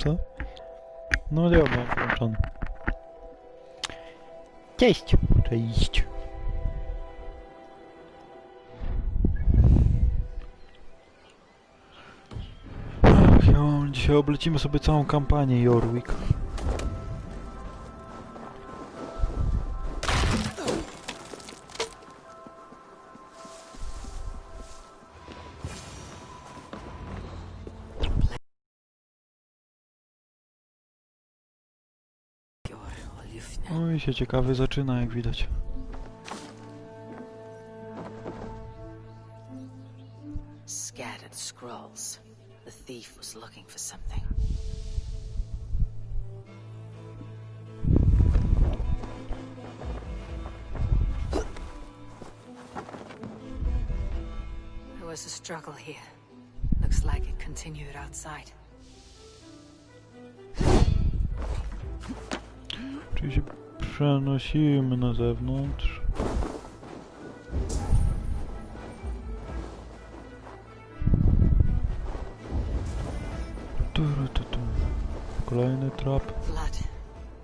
Co? No nie, miałem włączony. Cześć! Cześć! Ach, dzisiaj oblecimy sobie całą kampanię Jorvik. Oj, się ciekawy zaczyna, jak widać. Scattered scrolls. The thief was looking for something. There was a struggle here. Looks like it continued outside. Czyli się przenosimy na zewnątrz. Kolejny trap. Blood,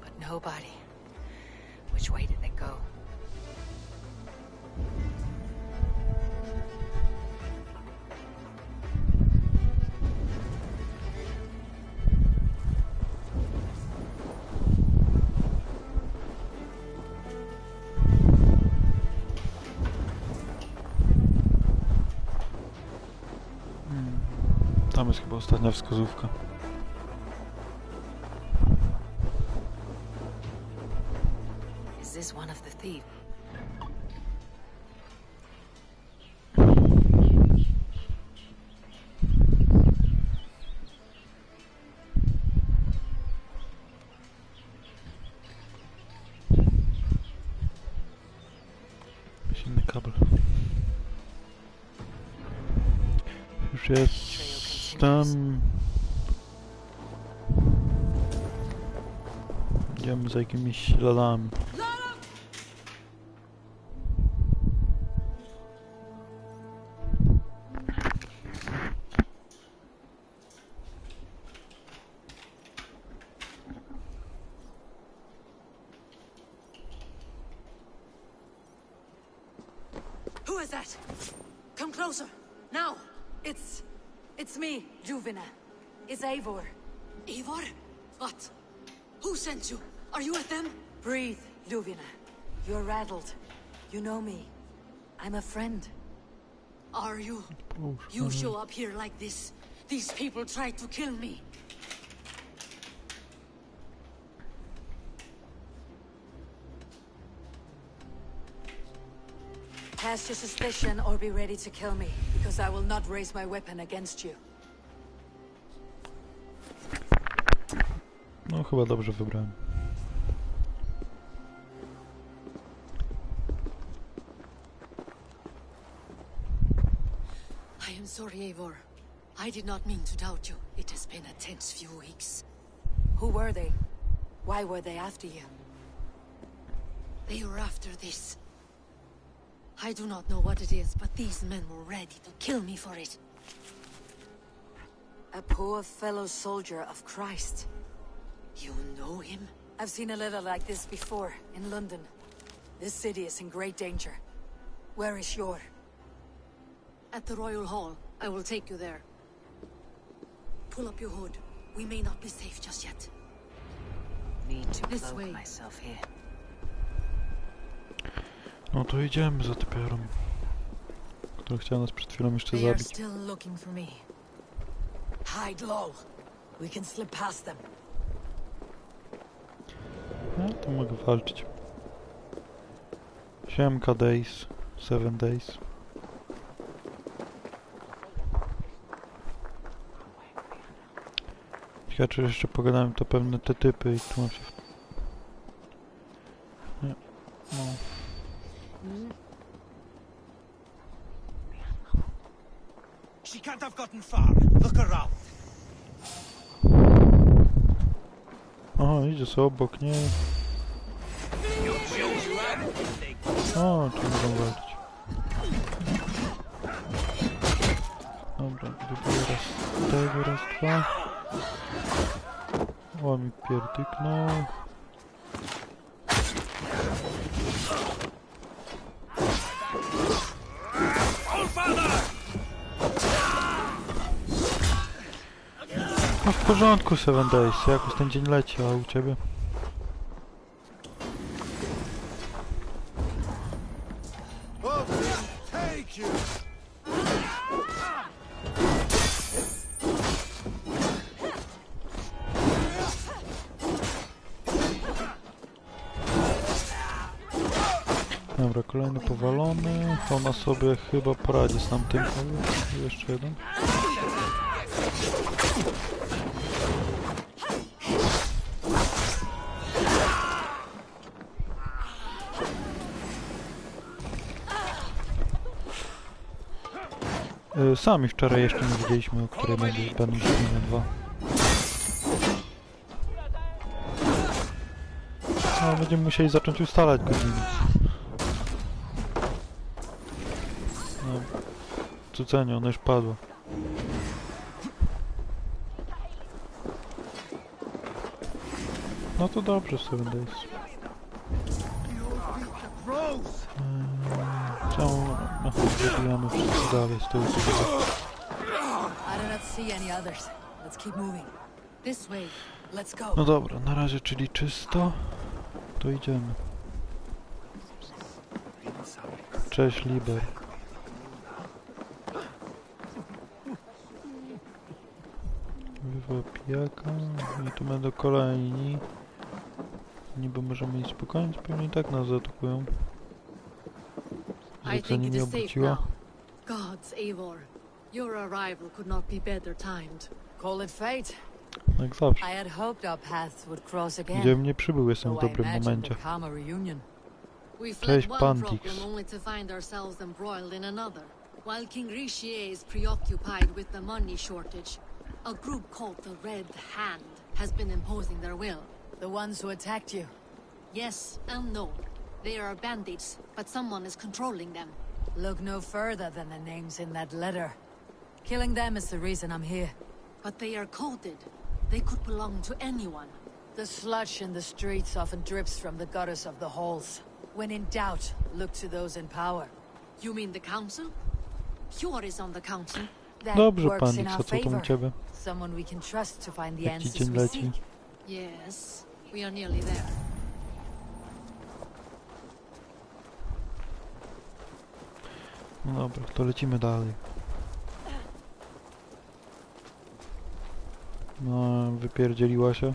but nobody. Which way did they go? Tam jest chyba ostatnia wskazówka. Is this one of the thieves? Jakiś inny kabel. Już jestem. Idziemy za jakimiś śladami. Who is that? Come closer. Now. It's me, Juvina. It's Eivor. Eivor? What? Who sent you? Are you with them? Breathe, Juvina. You're rattled. You know me. I'm a friend. Are you? You show up here like this. These people tried to kill me. Cast your suspicion or be ready to kill me, because I will not raise my weapon against you. No chyba dobrze wybrałem. I am sorry, Eivor. I did not mean to doubt you. It has been a tense few weeks. Who were they? Why were they after you? They were after this. I do not know what it is, but these men were ready to kill me for it. A poor fellow soldier of Christ. You know him? I've seen a letter like this before, in London. This city is in great danger. Where is Jor? At the Royal Hall. I will take you there. Pull up your hood. We may not be safe just yet. Need to cloak myself here. No to idziemy za typiarą, która chciała nas przed chwilą jeszcze zabić. Still looking for me. Hide low. We can slip past them. Ja to mogę walczyć. 7 days, 7 days. Ciekawe, czy jeszcze pogadałem to pewne te typy i tu mam się... Nie. No. She can't have gotten far. Look around. O, idzie sobie obok niej. O, tu mogą walczyć. Dobra, wybiorę raz tego, raz dwa. O, mi pierdyknął. No w porządku, Seven Days, jakoś ten dzień leci, a u ciebie? Take you! Dobra, kolejny powalony. Ona sobie chyba poradzi z tamtym. Jeszcze jeden. Sami wczoraj jeszcze nie wiedzieliśmy, o której będą szli na 2. No, będziemy musieli zacząć ustalać godziny. No, cucenie, ona już padła. No to dobrze, Seven Days. Czemu zabijamy wszyscy dalej z tyłu? No dobra, na razie, czyli czysto. To idziemy. Cześć, Liber. Wywoła pijaka. I tu będą kolejni. Niby możemy iść spokojnie, pewnie i tak nas zaatakują. Zlecenie nie obróciła. Gods, Eivor, your arrival could not be better timed. Call it fate. Jak zawsze. I had hoped our paths would cross again. Gdybym nie przybył, jestem w dobrym momencie. Cześć, Pantix. Only to find ourselves embroiled in another. While King Richier is preoccupied with the money shortage, a group called the Red Hand has been imposing their will. The ones who attacked you? Yes and no. They are bandits, but someone is controlling them. Look no further than the names in that letter. Killing them is the reason I'm here. But they are coded. They could belong to anyone. The sludge in the streets often drips from the gutters of the halls. When in doubt, look to those in power. You mean the council? Juri is on the council. That Dobrze, works in Pantix, our a co tam u favor. ciebie? Someone we can trust to find the Jaki answers dzień we leci? seek. Yes, we are nearly there. No dobra, to lecimy dalej. No, wypierdzieliła się.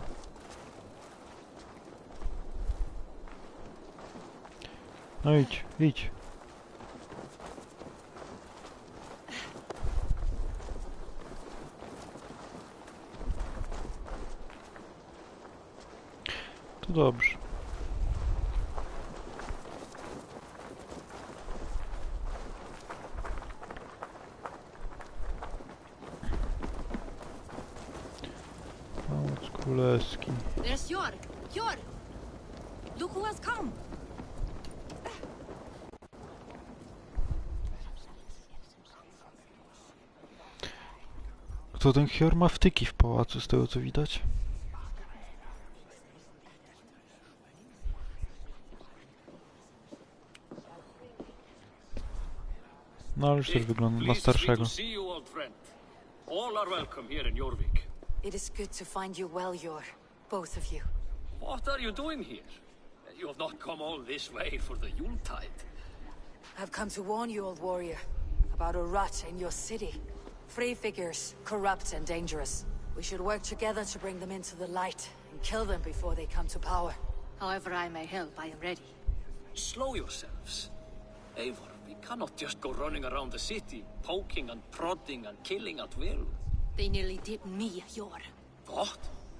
No idź, idź. To dobrze. Pałac Królewski. There's Jorvik. Jorvik! Look who has come! Kto ten Hjor ma wtyki w pałacu, z tego co widać? No ale już też wygląda na starszego. All are welcome here in Jorvik. It is good to find you well, Jor. Both of you. What are you doing here? You have not come all this way for the Yuletide. I've come to warn you, old warrior, about a rot in your city. Free figures, corrupt and dangerous. We should work together to bring them into the light and kill them before they come to power. However I may help, I am ready. Slow yourselves. Eivor, we cannot just go running around the city, poking and prodding and killing at will. They nearly did me, Jor. What?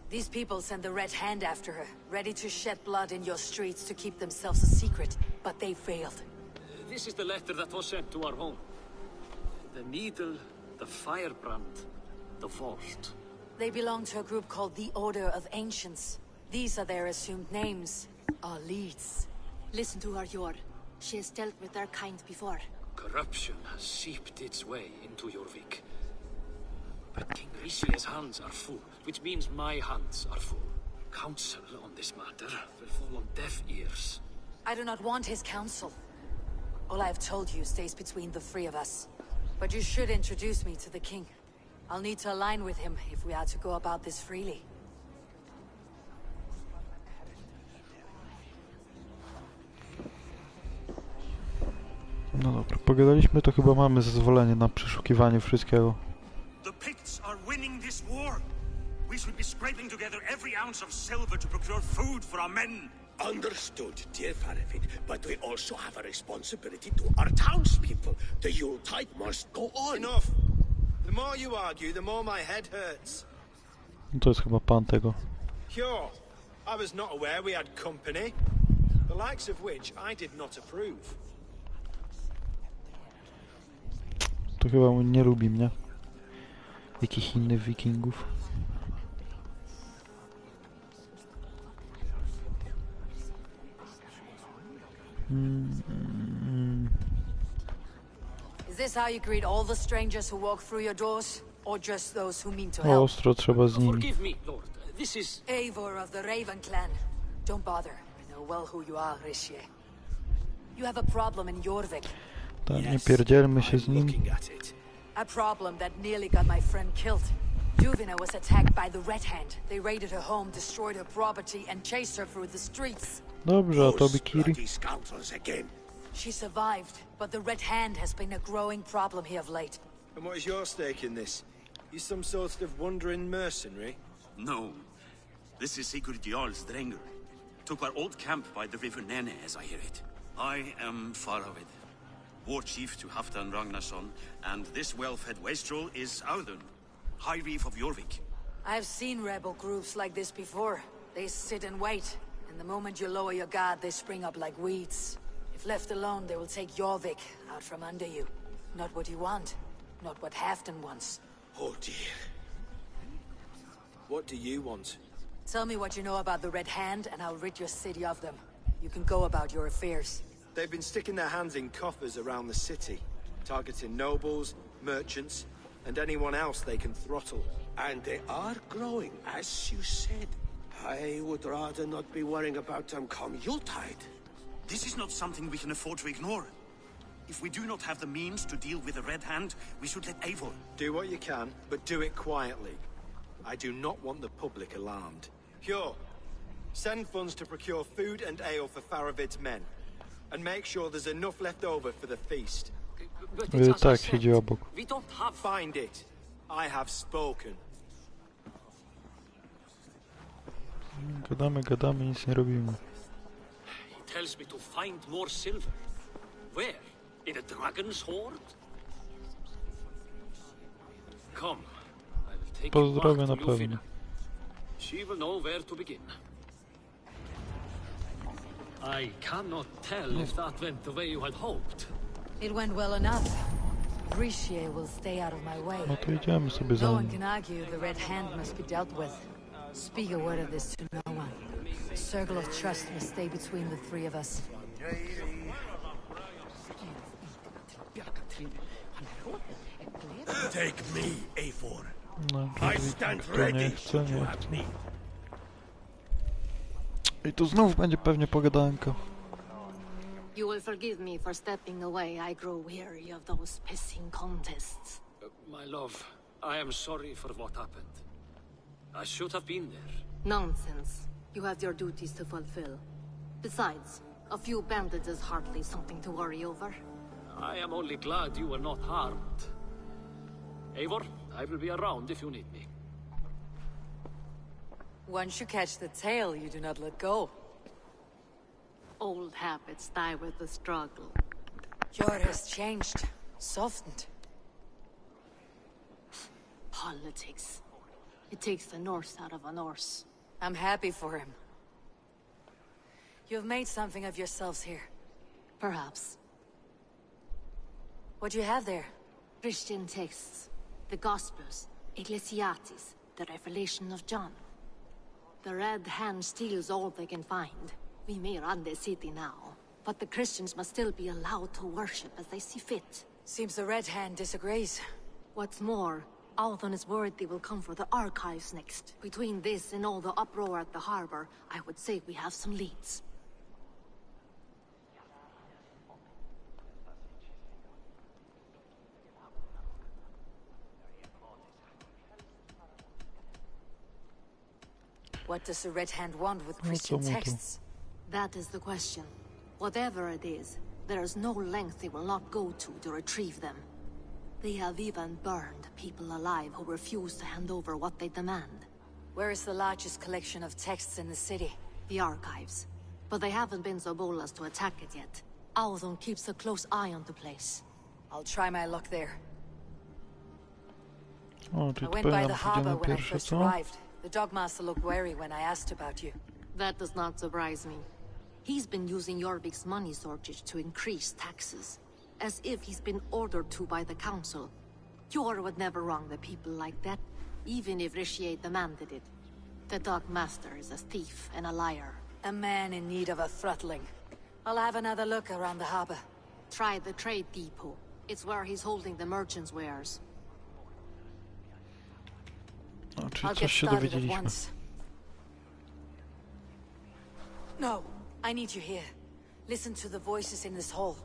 These people sent the Red Hand after her, ready to shed blood in your streets to keep themselves a secret, but they failed. This is the letter that was sent to our home. The needle, the firebrand, the vault. They belong to a group called the Order of Ancients. These are their assumed names, our leads. Listen to her, Jor. She has dealt with their kind before. Corruption has seeped its way into Jorvik. But King Richier's hands are full, which means my hands are full. counsel on this matter will fall on deaf ears. I do not want his counsel. All I have told you stays between the three of us. But you should introduce me to the king. I'll need to align with him if we are to go about this freely. No dobra, pogadaliśmy, to chyba mamy zezwolenie na przeszukiwanie wszystkiego. The Picts are winning this war. We should be scraping together every ounce of silver to procure food for our men. Understood, dear Faravid, but we also have a responsibility to our townspeople. The Yuletide must go on. Enough. The more you argue, the more my head hurts. No to jest chyba pan tego. Sure, I was not aware we had company, the likes of which I did not approve. To chyba on nie lubi mnie. Jakich innych wikingów. Is this how you greet all the strangers who walk through your doors? Or just those who mean to help? Ostro trzeba z nimi. Forgive me, Lord. This is... Eivor of the Raven clan. Don't bother. I know well who you are, Rishe. You have a problem in Jorvik. Tak, nie pierdzielmy się z nim. Looking at it. A problem that nearly got my friend killed. Juvina was attacked by the Red Hand. They raided her home, destroyed her property, and chased her through the streets. Dobrze, a tobie Those Kiri? bloody scoundrels again. She survived, but the Red Hand has been a growing problem here of late. And what is your stake in this? You some sort of wandering mercenary? No. This is Sigurd Jarl's Drenger. Took our old camp by the river Nene, as I hear it. I am Faravid, war chief to Halfdan Ragnarsson, and this well-fed wastrel is Audun, High Reef of Jorvik. I have seen rebel groups like this before. They sit and wait, and the moment you lower your guard, they spring up like weeds. If left alone, they will take Jorvik out from under you. Not what you want, not what Halfdan wants. Oh dear. What do you want? Tell me what you know about the Red Hand, and I'll rid your city of them. You can go about your affairs. They've been sticking their hands in coffers around the city, targeting nobles, merchants, and anyone else they can throttle. And they are growing, as you said. I would rather not be worrying about them come Yuletide. This is not something we can afford to ignore. If we do not have the means to deal with the Red Hand, we should let Eivor. Do what you can, but do it quietly. I do not want the public alarmed. Pure, send funds to procure food and ale for Faravid's men. And make sure there's enough left over for the feast. But it's as I Tak, said, siedzi obok. we don't have... Find it. I have spoken. Gadamy, gadamy, nic nie robimy. He tells me to find more silver. Where? In a dragon's hoard? Come, I will take you Pozdrowię back na to pewno. Juvina. She will know where to begin. I cannot tell if that went the way you had hoped. It went well enough. Rishe will stay out of my way. No to idziemy sobie za No one nim. can argue the Red Hand must be dealt with. Speak a word of this to no one. A circle of trust must stay between the three of us. Take me, Eivor. No, I Jorvik, stand to nie ready chce, to nie have chce. me. I tu znów będzie pewnie pogadanka. You will forgive me for stepping away. I grow weary of those pissing contests. My love, I am sorry for what happened. I should have been there. Nonsense. You have your duties to fulfill. Besides, a few bandits is hardly something to worry over. I am only glad you were not harmed. Eivor, I will be around if you need me. Once you catch the tail, you do not let go. Old habits die with the struggle. Jor has changed, softened. Politics. It takes the Norse out of a Norse. I'm happy for him. You've made something of yourselves here. Perhaps. What do you have there? Christian texts. The Gospels. Ecclesiastes. The Revelation of John. The Red Hand steals all they can find. We may run the city now, but the Christians must still be allowed to worship as they see fit. Seems the Red Hand disagrees. What's more, Althon is worried they will come for the archives next. Between this and all the uproar at the harbor, I would say we have some leads. What does the Red Hand want with Christian texts? That is the question. Whatever it is, there is no length they will not go to retrieve them. They have even burned people alive who refuse to hand over what they demand. Where is the largest collection of texts in the city? The archives. But they haven't been so bold as to attack it yet. Althon keeps a close eye on the place. I'll try my luck there. O, I czyli went to by nam the pójdziemy harbor when I pierwsze, first co? arrived. The dogmaster looked wary when I asked about you. That does not surprise me. He's been using Jorvik's money shortage to increase taxes. As if he's been ordered to by the council. Jor would never wrong the people like that, even if Rishier demanded it. The Dogmaster is a thief and a liar. A man in need of a throttling. I'll have another look around the harbor. Try the trade depot. It's where he's holding the merchants' wares. O, czyli I'll coś get się started at dowiedzieliśmy. once. No, I need you here. Listen to the voices in this hall.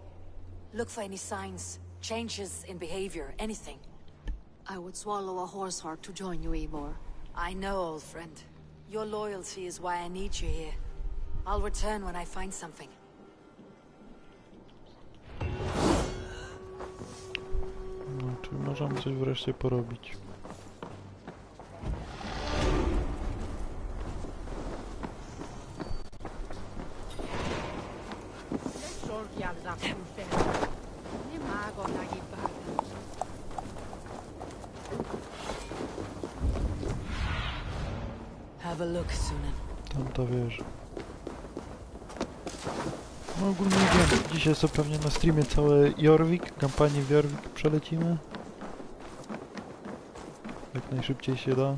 Look for any signs, changes in behavior, anything. I would swallow a horse heart to join you, Eivor. I know, old friend. Your loyalty is why I need you here. I'll return when I find something. No, czyli możemy coś wreszcie porobić. Have a look, Sunan. Tamta wieża. No ogólnie wiem, dzisiaj sobie pewnie na streamie całe Jorvik, kampanię w Jorvik przelecimy. Jak najszybciej się da.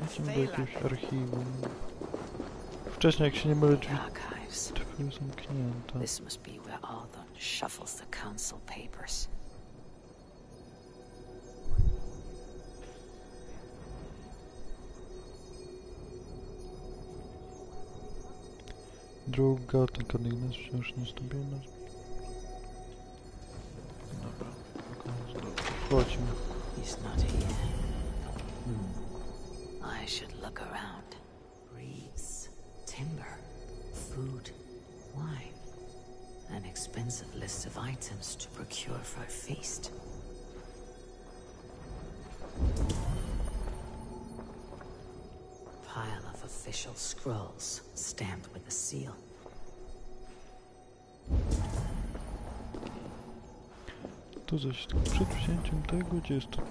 Lecimy do jakiegoś archiwum. Wcześniej, jak się nie mylę, drzwi były zamknięte. This must be where Althon shuffles the council papers. Druga, tylko nigdy wciąż nie stabilna. Dobra, chodźmy. He's not here. I should look around. Reeds, timber, food, wine. An expensive list of items to procure for a feast. Pile of official scrolls, stamped with a seal. Tu coś tam przed wzięciem tego, gdzie jest to.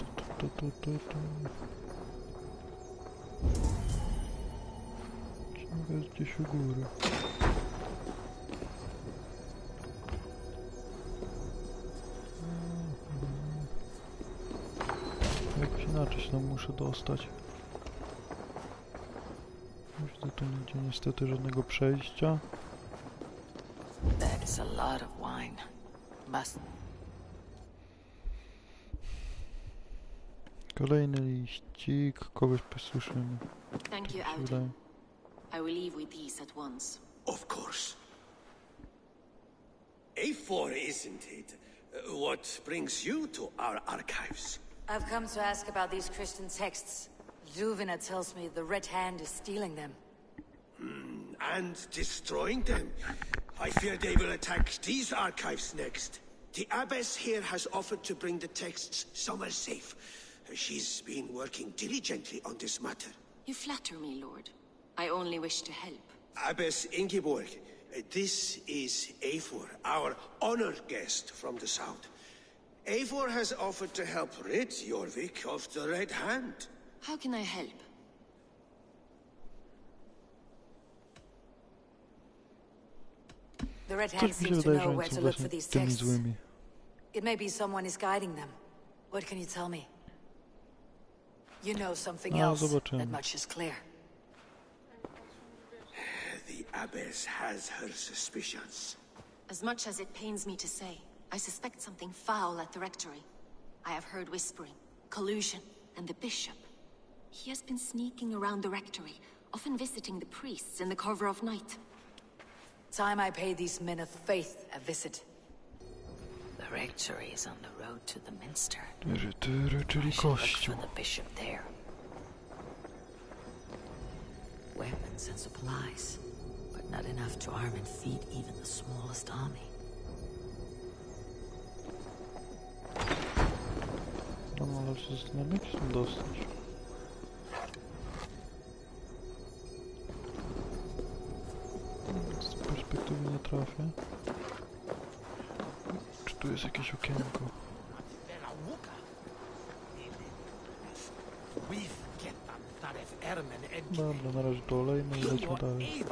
Ciągle jest gdzieś u góry. Jakoś inaczej się tam muszę dostać. Widzę tu nigdzie niestety żadnego przejścia. That is a lot of wine. Must. Kolejny liścik, kogoś posłyszymy. Thank you, Tak się Audi. wydaje. I will leave with these at once. Of course. A4, isn't it? What brings you to our archives? I've come to ask about these Christian texts. Juvina tells me the Red Hand is stealing them. And destroying them. I fear they will attack these archives next. The abbess here has offered to bring the texts somewhere safe. She's been working diligently on this matter. You flatter me, Lord. I only wish to help. Abbess Ingeborg, this is Eivor, our honored guest from the south. Eivor has offered to help rid Jorvik of the Red Hand. How can I help? The Red Coś Hand mi się seems to wydaje, że know oni where są to look for właśnie these tymi texts. złymi. It may be someone is guiding them. What can you tell me? You know something No, else. zobaczymy. That much is clear. The abbess has her suspicions. As much as it pains me to say, I suspect something foul at the rectory. I have heard whispering, collusion, and the bishop. He has been sneaking around the rectory, often visiting the priests in the cover of night. Time I pay these men of faith a visit. The rectory is on the road to the minster. Czyli I should look kościół. for the bishop there. Weapons and supplies, but not enough to arm and feed even the smallest army. No ale się zastanawiam, jak się tam dostać. Z perspektywy nie trafię. Czy tu jest jakieś okienko? Dobra, na razie to olejmy i lećmy dalej.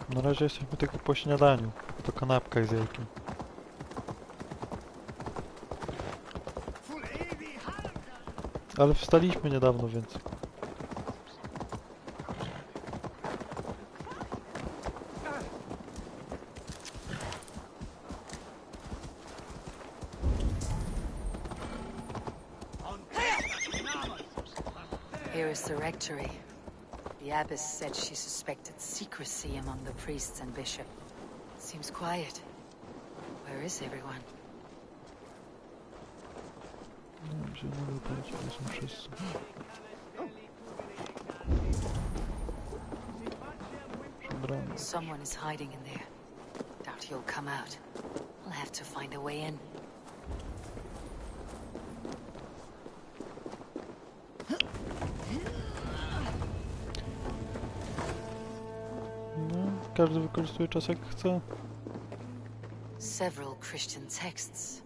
Na razie jesteśmy tylko po śniadaniu. To kanapka z jajkiem. Ale wstaliśmy niedawno, więc... Here is the rectory. The abbess said she suspected secrecy among the priests and bishop. Seems quiet. Where is everyone? Nie wiem, gdzie mogę powiedzieć, gdzie są wszyscy. Przebrany. Someone is hiding in there. Doubt he'll come out. I'll have to find a way in. No, każdy wykorzystuje czas jak chce. Several Christian texts.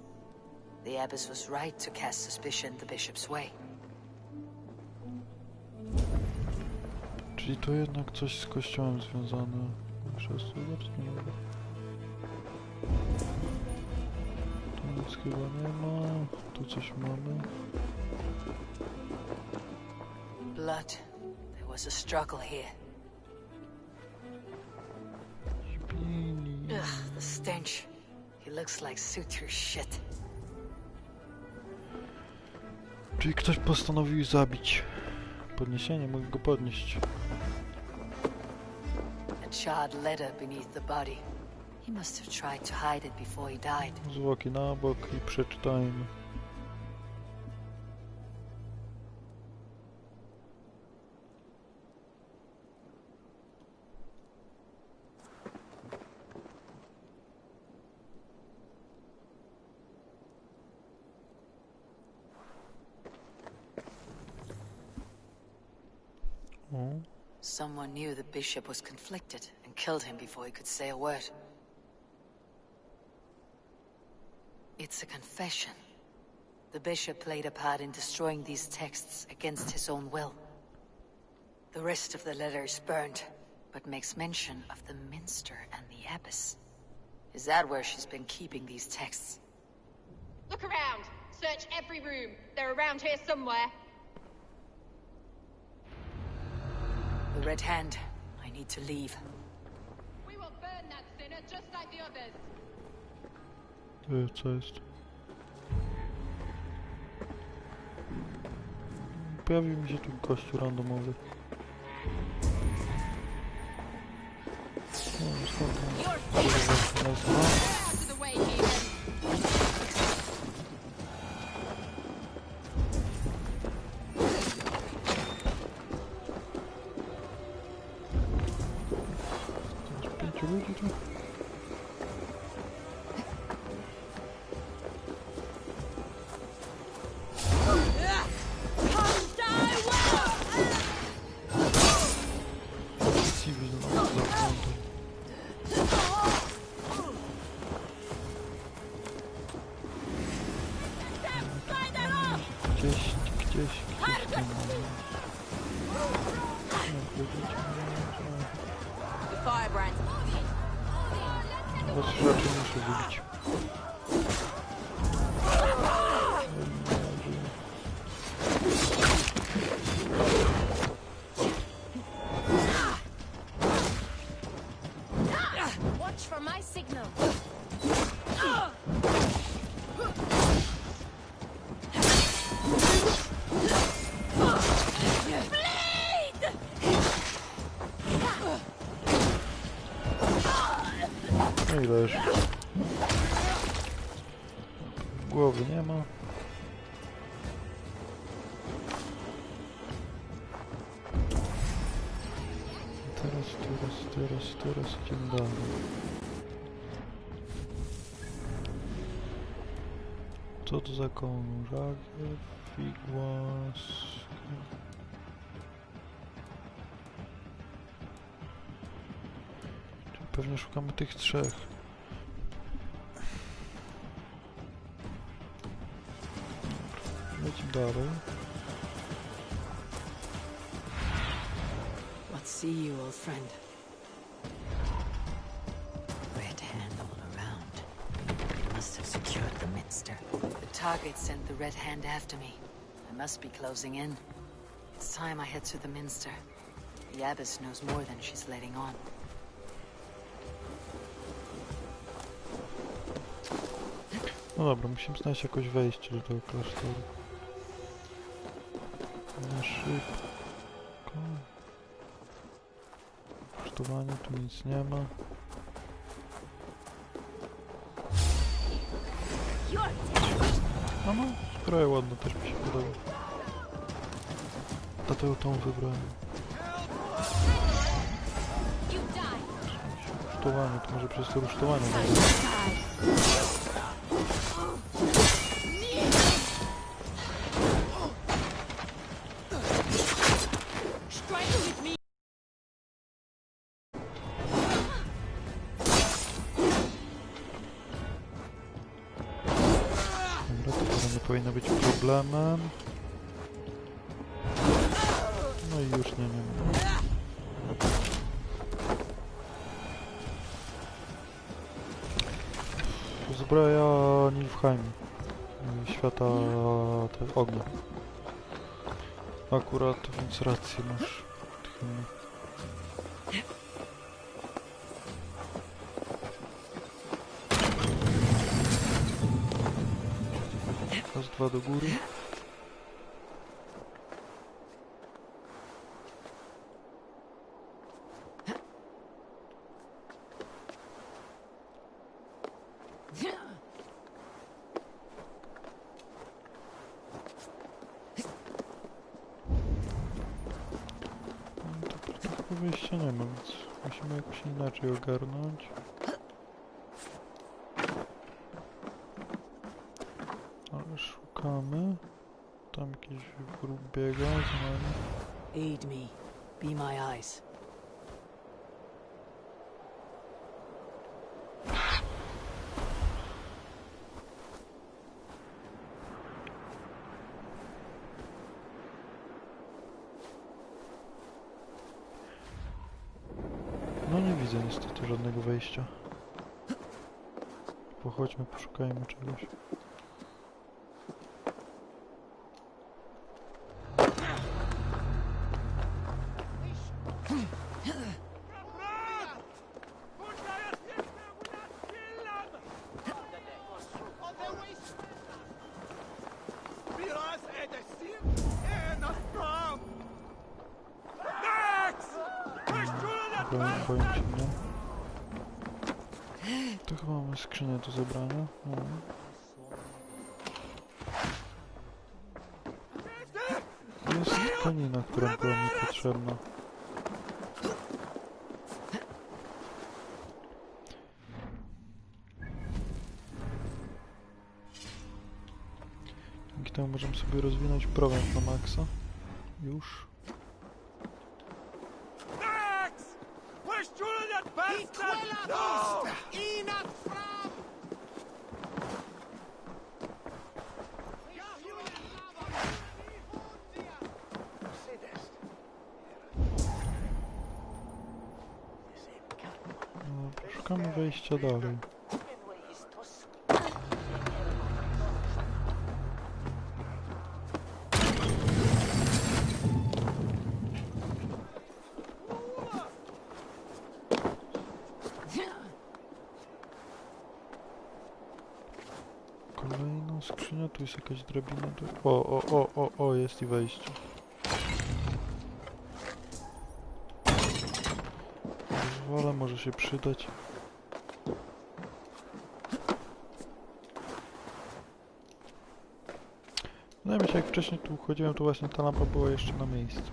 The abbess was right to cast suspicion the bishop's way. Czyli to jednak coś z kościołem związane. Muszę zobaczyć, nie mogę. Tu nic chyba nie ma. Tu coś mamy. Blood. There was a struggle here. Ugh, the stench. He looks like suture shit. Czyli ktoś postanowił ich zabić. Podniesienie, mogę go podnieść. A charred letter beneath the body. He must have tried to hide it before he died. Zwłoki na bok i przeczytajmy. Someone knew the bishop was conflicted and killed him before he could say a word. It's a confession. The bishop played a part in destroying these texts against his own will. The rest of the letter is burned, but makes mention of the minster and the abbess. Is that where she's been keeping these texts? Look around. Search every room. They're around here somewhere. The Red Hand. I need to leave. We will burn that sinner just like the others. Co jest? Pojawił mi się tu gościu randomowy. No, skąd? Out of the way, heathen. Ludzi tu? firebrands. Was raczej muszę wybić. Watch for my signal. No i leży. Głowy nie ma. Teraz idziemy dalej. Co to za koń? Żagiew, figłas... Pewnie szukamy tych trzech. Lecimy dalej. What see you, old friend? Red hand all around. You must have secured the minster. The target sent the red hand after me. I must be closing in. It's time I head to the minster. The abbess knows more than she's letting on. No dobra, musimy znaleźć jakoś wejście do tego klasztoru. Na szybko. Kosztowanie, tu nic nie ma. No, zbroja ładna, też mi się podoba. Dlatego tą wybrałem. Rusztowanie, to może przez to rusztowanie będzie. Powinno być problemem. No i już nie wiem. Zbroja Nilfheim. Świata ognia. Akurat, więc rację masz. Raz, dwa do góry. No to wyjścia nie ma, więc musimy jakoś inaczej ogarnąć. Ale szukamy. Tam jakiś wróg biega z nami. Aid me. Be my eyes. No nie widzę niestety żadnego wejścia. Pochodźmy, poszukajmy czegoś. Boję się mnie. To chyba mamy skrzynię do zebrania. No. Jest tkanina, która była mi potrzebna. Dzięki temu możemy sobie rozwinąć prowiant na maksa. Już. Szukamy wejścia dalej. Kolejna skrzynia, tu jest jakaś drabina. O, jest i wejście. Ale może się przydać. No myślę, jak wcześniej tu chodziłem, to właśnie ta lampa była jeszcze na miejscu.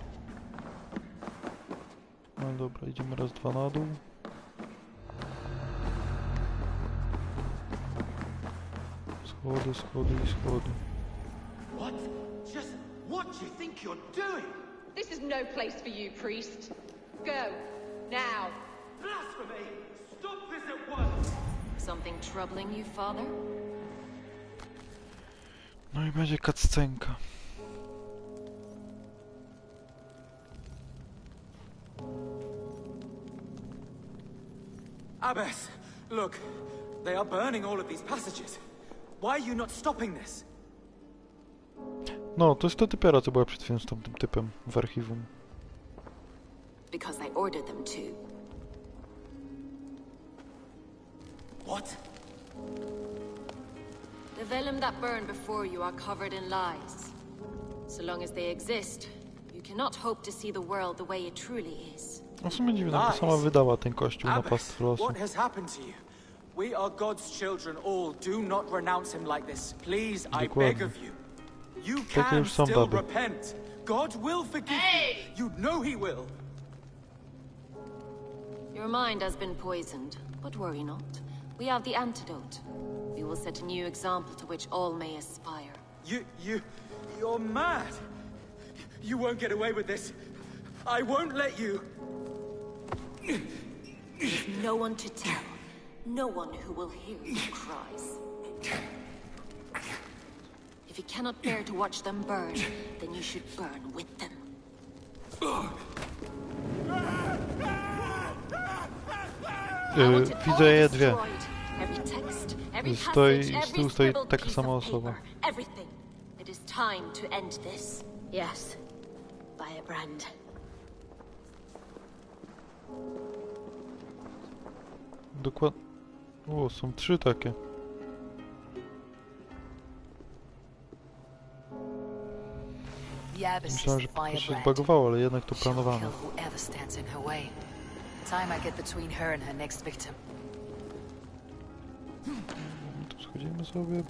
No dobra, idziemy raz, dwa na dół. Schody, schody i schody. What? Just what do you think you're doing? This is no place for you, priest. Go. Now. Blasphemy! Stop this at once! Something troubling you, father? No i będzie cutscenka. Abbess, look. They are burning all of these passages. Why are you not stopping this? No, to jest ta typiara, co była przed chwilą z tamtym typem w archiwum. Because I ordered them to. What? The vellum that burned before you are covered in lies. So long as they exist, you cannot hope to see the world the way it truly is. No w sumie dziwne, bo sama wydała ten kościół na pastwę losu. What has happened to you? We are God's children all. Do not renounce him like this. Please, I beg of you. You can still repent. God will forgive you. You know he will. Your mind has been poisoned, but worry not. We have the antidote. We will set a new example to which all may aspire. You're mad. You won't get away with this. I won't let you. There's no one to tell. No one who will hear your cries. If you cannot bear to watch them burn, then you should burn with them. Widzę je dwie. Z tyłu stoi taka sama osoba. It is time to end this. Yes. By a brand. Dokładnie. O, są trzy takie. Myślałem, że po prostu się zbagowało, ale jednak to planowano. Tu schodzimy sobie.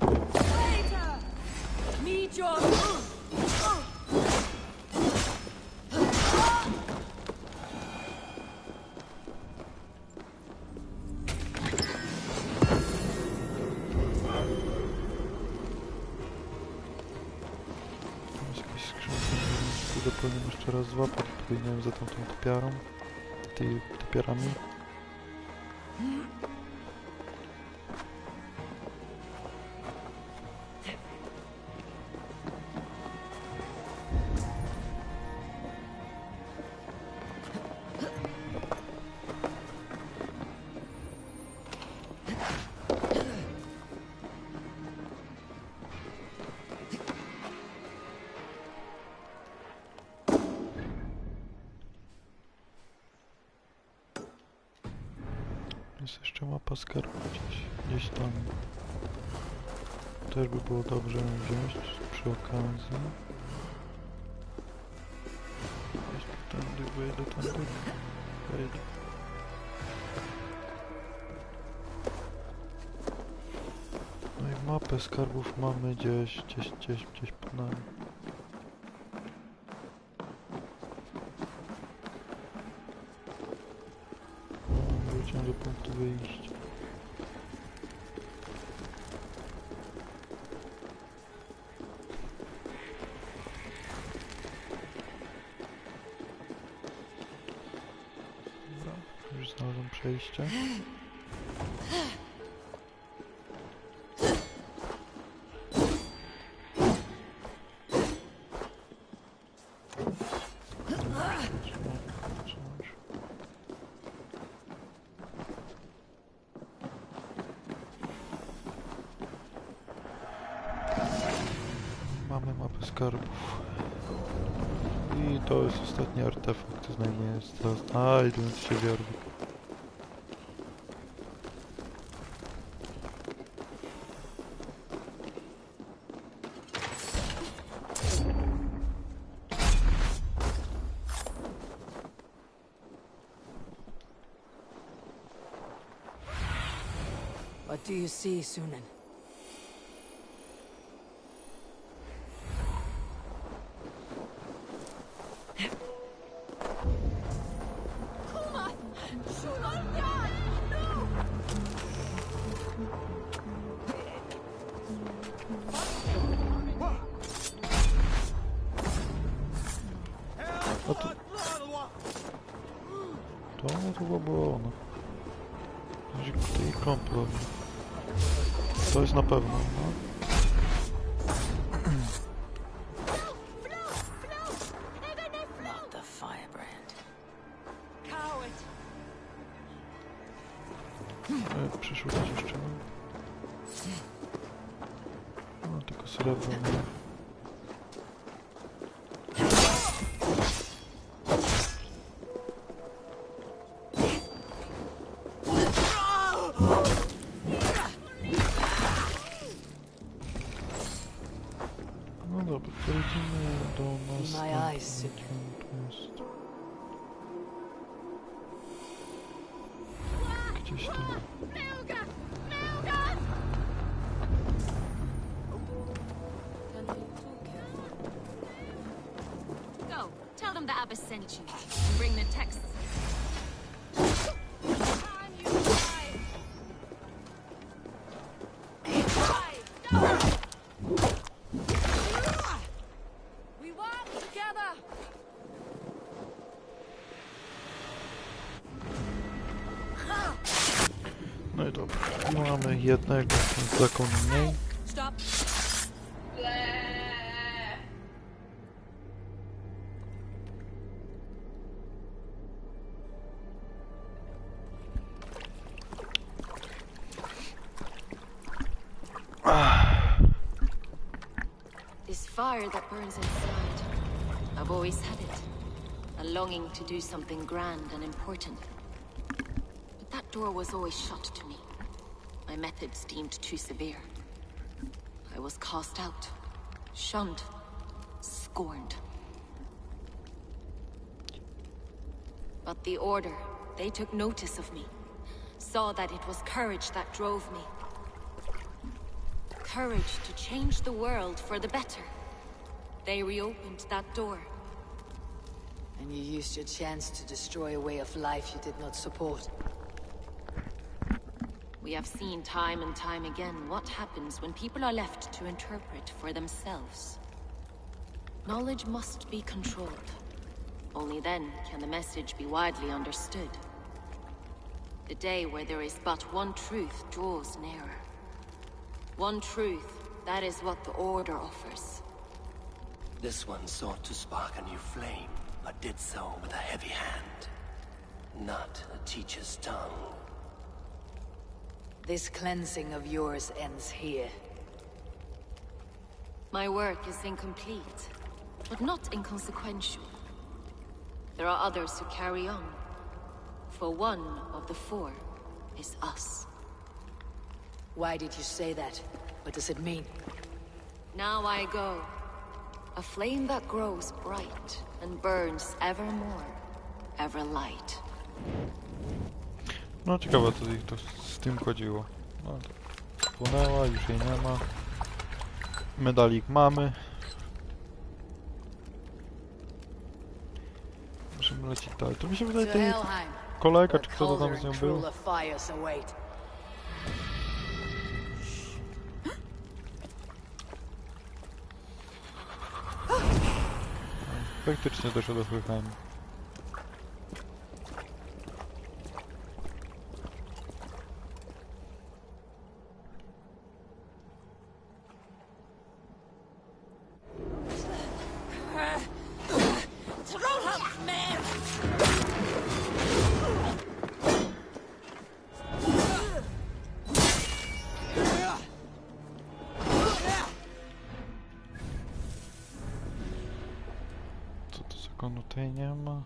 Powinienem jeszcze raz złapać, powinienem za tą typiarą, typiarami. Jest jeszcze mapa skarbu gdzieś tam. Też by było dobrze wziąć przy okazji. Tędy wejdę, tędy wejdę. No i mapę skarbów mamy gdzieś pod nami. Wróciłem do punktu wyjścia. Dobra, już znalazłem przejście. trochę skarbów. I to jest ostatni artefakt, znajduje się teraz. A, idę się w Jorvik. What do you see, Sunan? A to chyba było ono. I komplo. To jest na pewno, no. Not the firebrand. Przeszukać jeszcze. No, tylko srebro. No dobra, przejdziemy do nas. Gdzieś tam. Go, tell them the abbess sent you, and bring the texts. No i dobra, mamy jednego zakon mniej. This fire that burns inside, I've always had it. A longing to do something grand and important. But that door was always shut to me. My methods deemed too severe. I was cast out, shunned, scorned. But the Order, they took notice of me. Saw that it was courage that drove me. Courage to change the world for the better. They reopened that door. And you used your chance to destroy a way of life you did not support. We have seen time and time again what happens when people are left to interpret for themselves. Knowledge must be controlled. Only then can the message be widely understood. The day where there is but one truth draws nearer. One truth, that is what the Order offers. This one sought to spark a new flame, but did so with a heavy hand. Not a teacher's tongue. This cleansing of yours ends here. My work is incomplete, but not inconsequential. There are others who carry on. For one of the four is us. Why did you say that? What does it mean? Now I go. A flame that grows bright and burns ever more, ever light. No ciekawe, co ich to z tym chodziło. No to spłonęła, już jej nie ma. Medalik mamy. Możemy lecieć dalej. To mi się wydaje, ten kolega, czy kto to tam z nią był. Faktycznie doszło do Helheim. No tutaj nie ma.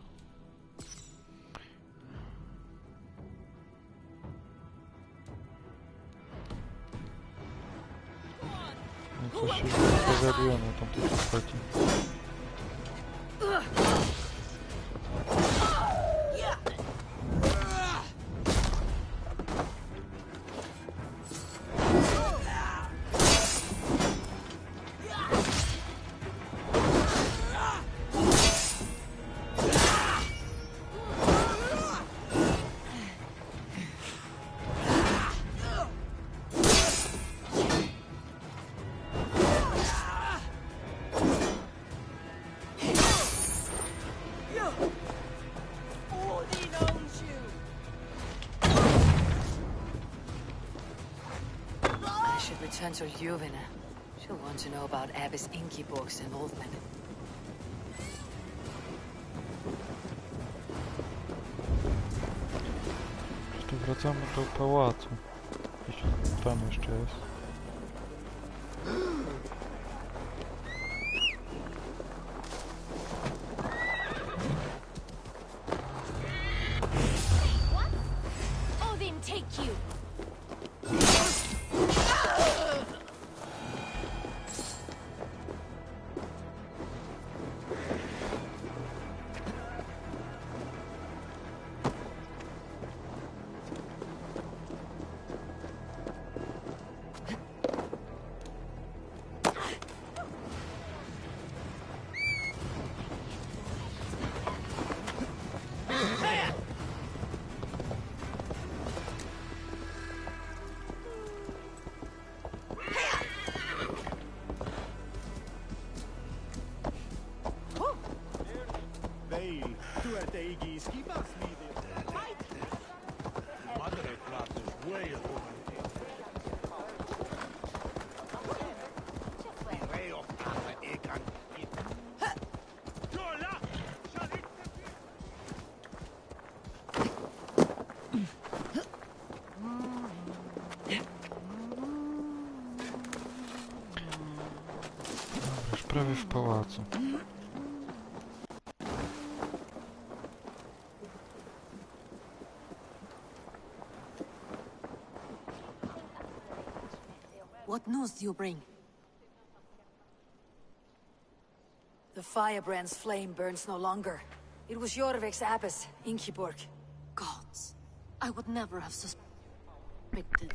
No coś się zawiaduje na tamtej postaci. Return to Juvina. She'll want to know about Abbess Ingeborg's involvement. To wracamy do pałacu. Jeśli tam jeszcze jest. Odin, take you. Prawie w pałacu. What news do you bring? The firebrand's flame burns no longer. It was Jorvik's abbess, Ingeborg. Gods, I would never have suspected.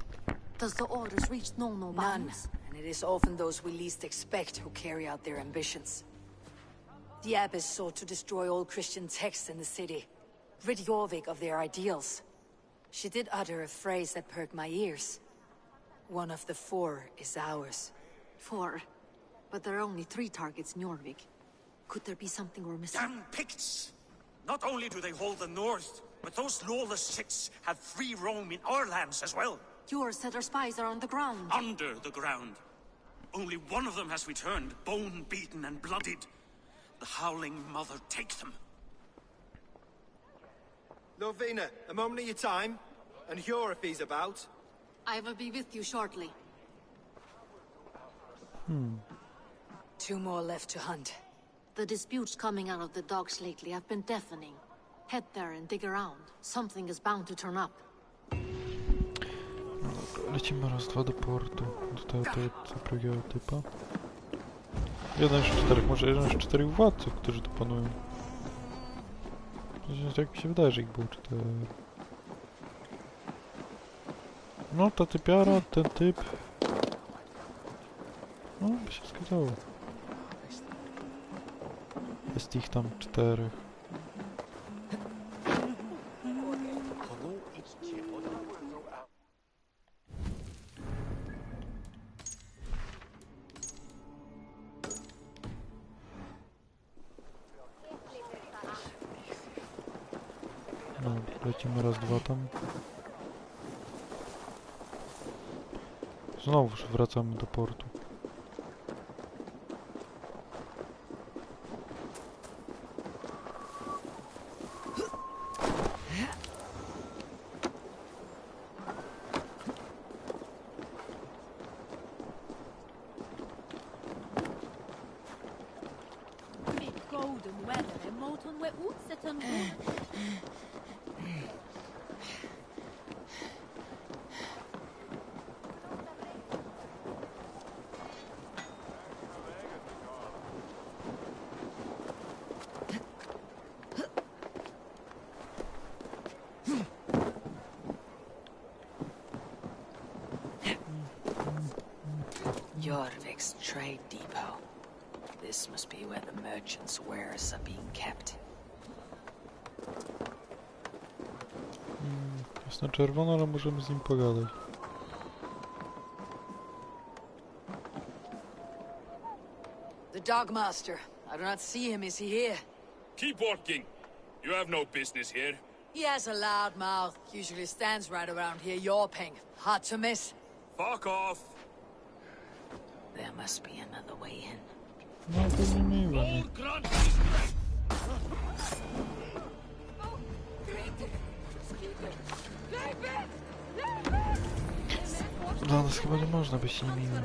Does the orders reach no None. bounds? And it is often those we least expect who carry out their ambitions. The abbess sought to destroy all Christian texts in the city, rid Jorvik of their ideals. She did utter a phrase that perked my ears. One of the 4 is ours. 4? But there are only 3 targets in Jorvik. Could there be something we're missing? Damn Picts! Not only do they hold the north, but those lawless chits have free roam in our lands as well. Yours said our spies are on the ground. Under the ground. Only one of them has returned, bone-beaten and bloodied. The Howling Mother take them. Lovina, a moment of your time. And Juri if he's about. I will be with you shortly. 2 more left to hunt. The disputes coming out of the docks lately have been deafening. Head there and dig around. Something is bound to turn up. No dobra, lecimy raz, 2 do portu. Do tego drugiego typa. 1 z 4, może 1 z 4 władców, którzy tu panują. Jak mi się wydaje, że ich było 4. No, ta typiara, ten typ. No, by się zgadzało. Jest ich tam 4. No, lecimy raz, 2 tam. Znowu wracamy do portu. Jorvik's trade depot. This must be where the merchants' wares are being kept. Jest na czerwono, ale możemy z nim pogadać. The Dogmaster. I do not see him. Is he here? Keep walking. You have no business here. He has a loud mouth. Usually stands right around here yawping. Hard to miss. Fuck off. There must be another way in. No, to nie miło. Dla nas chyba nie można być niemiłym.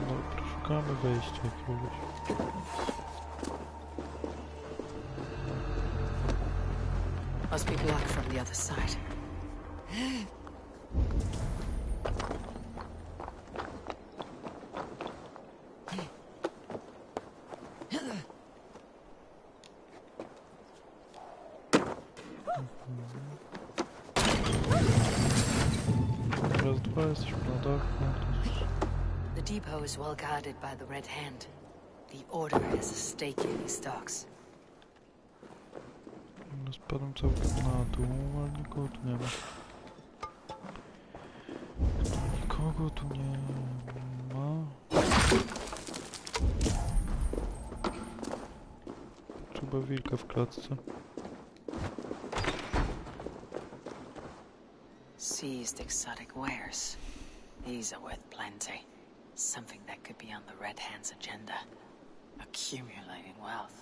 Dobra, szukamy wejścia jakiegoś. Must be blocked from the other side. Raz, dwa, jesteśmy na dachu. The depot is well guarded by the Red Hand. The Order has a stake in these docks. No, spadłem całkiem na dół, ale nikogo tu nie ma. Nikogo tu nie ma. Trzeba wilka w klatce. Seized exotic wares. These are worth plenty. Something that could be on the Red Hand's agenda. Accumulating wealth.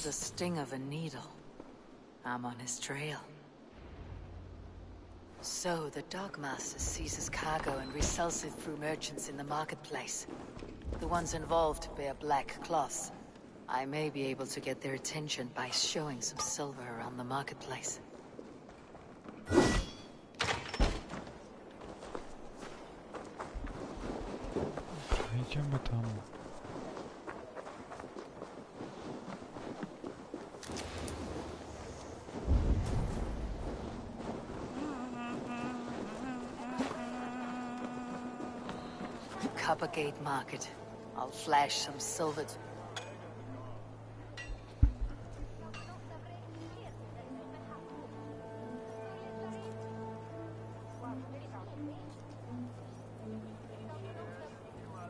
The sting of a needle. I'm on his trail. So, the Dogmaster seizes cargo and resells it through merchants in the marketplace. The ones involved wear black cloths. I may be able to get their attention by showing some silver around the marketplace. Idziemy tam. Coppergate Market. I'll flash some silver.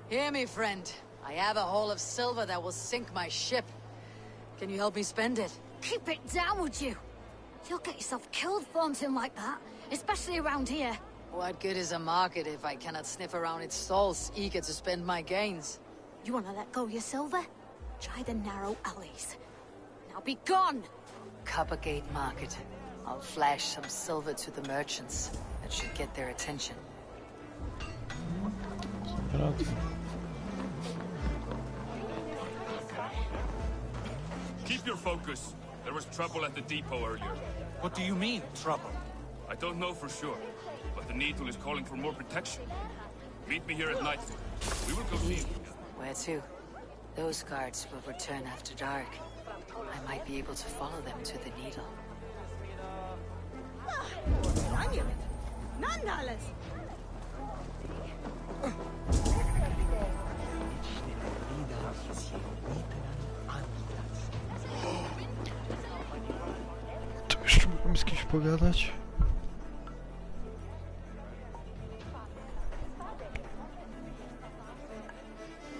Hear me, friend. I have a haul of silver that will sink my ship. Can you help me spend it? Keep it down, would you? You'll get yourself killed flaunting like that, especially around here. What good is a market if I cannot sniff around its stalls, eager to spend my gains? You want to let go of your silver? Try the narrow alleys. Now be gone! Coppergate Market. I'll flash some silver to the merchants. That should get their attention. Keep your focus. There was trouble at the depot earlier. What do you mean, trouble? I don't know for sure, but the Needle is calling for more protection. Meet me here at night. We will go see him. Where to? Those guards will return after dark. I might be able to follow them to the Needle. To jeszcze mógłbym z kimś pogadać?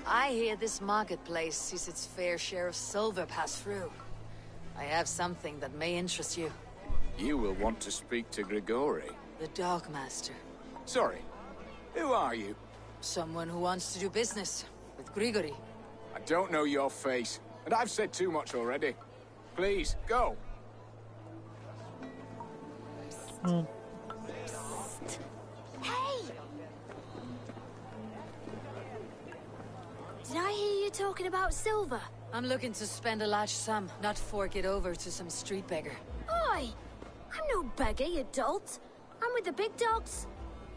I hear this marketplace sees its fair share of silver pass through. I have something that may interest you. You will want to speak to Grigori. The Dogmaster. Sorry, who are you? Someone who wants to do business with Grigori. I don't know your face, and I've said too much already. Please, go. Hey! Did I hear you talking about silver? I'm looking to spend a large sum, not fork it over to some street beggar. Oi! I'm no beggar, you dolt. I'm with the big dogs.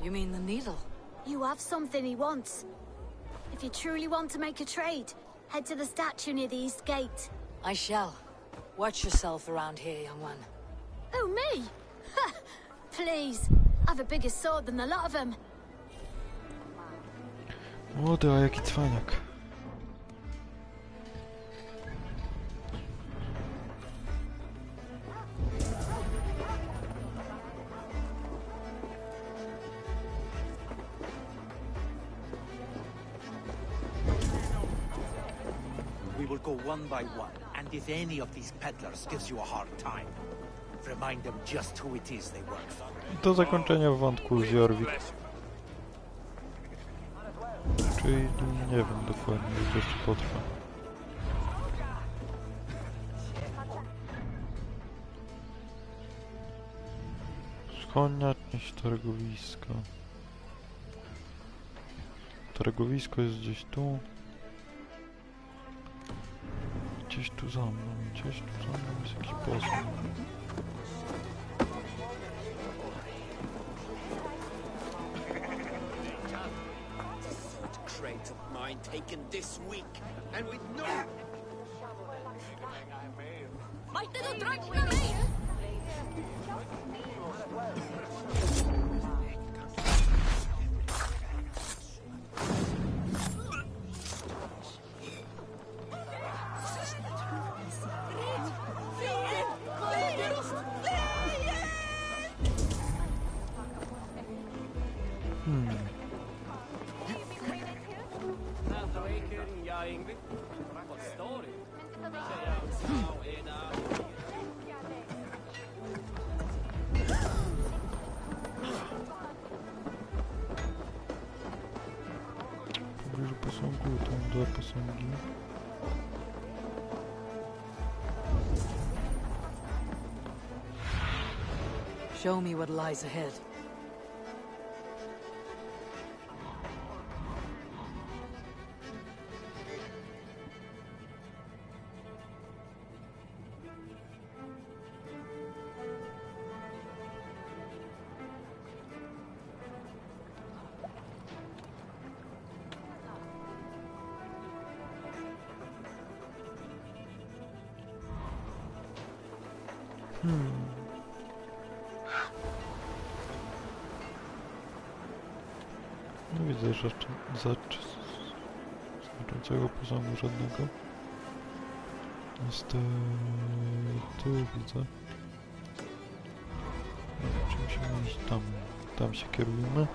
You mean the needle? You have something he wants. If you truly want to make a trade, head to the statue near the east gate. I shall. Watch yourself around here, young one. Oh, me? Ha! Please. I've a bigger sword than the lot of them. Młody, a jaki cwaniak. We will go one by one, and if any of these peddlers gives you a hard time, remind them just who it is they work for. Do zakończenia wątku z Jorvik. Czyli nie wiem dokładnie, jak to jeszcze potrwa. Wschodnia część targowiska. Targowisko jest gdzieś tu. Gdzieś tu za mną, gdzieś tu za mną jest jakiś posąg. Crate of mine taken this week, and with no... Might little drink for me! Pobliżu posągu, tam dwa posągi. Show me what lies ahead. No widzę, że znaczącego posągu żadnego. Niestety widzę. Czy musimy iść tam? Tam się kierujemy.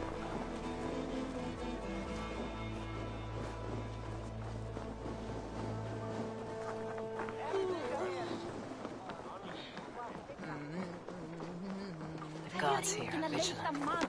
God's here, vigilant.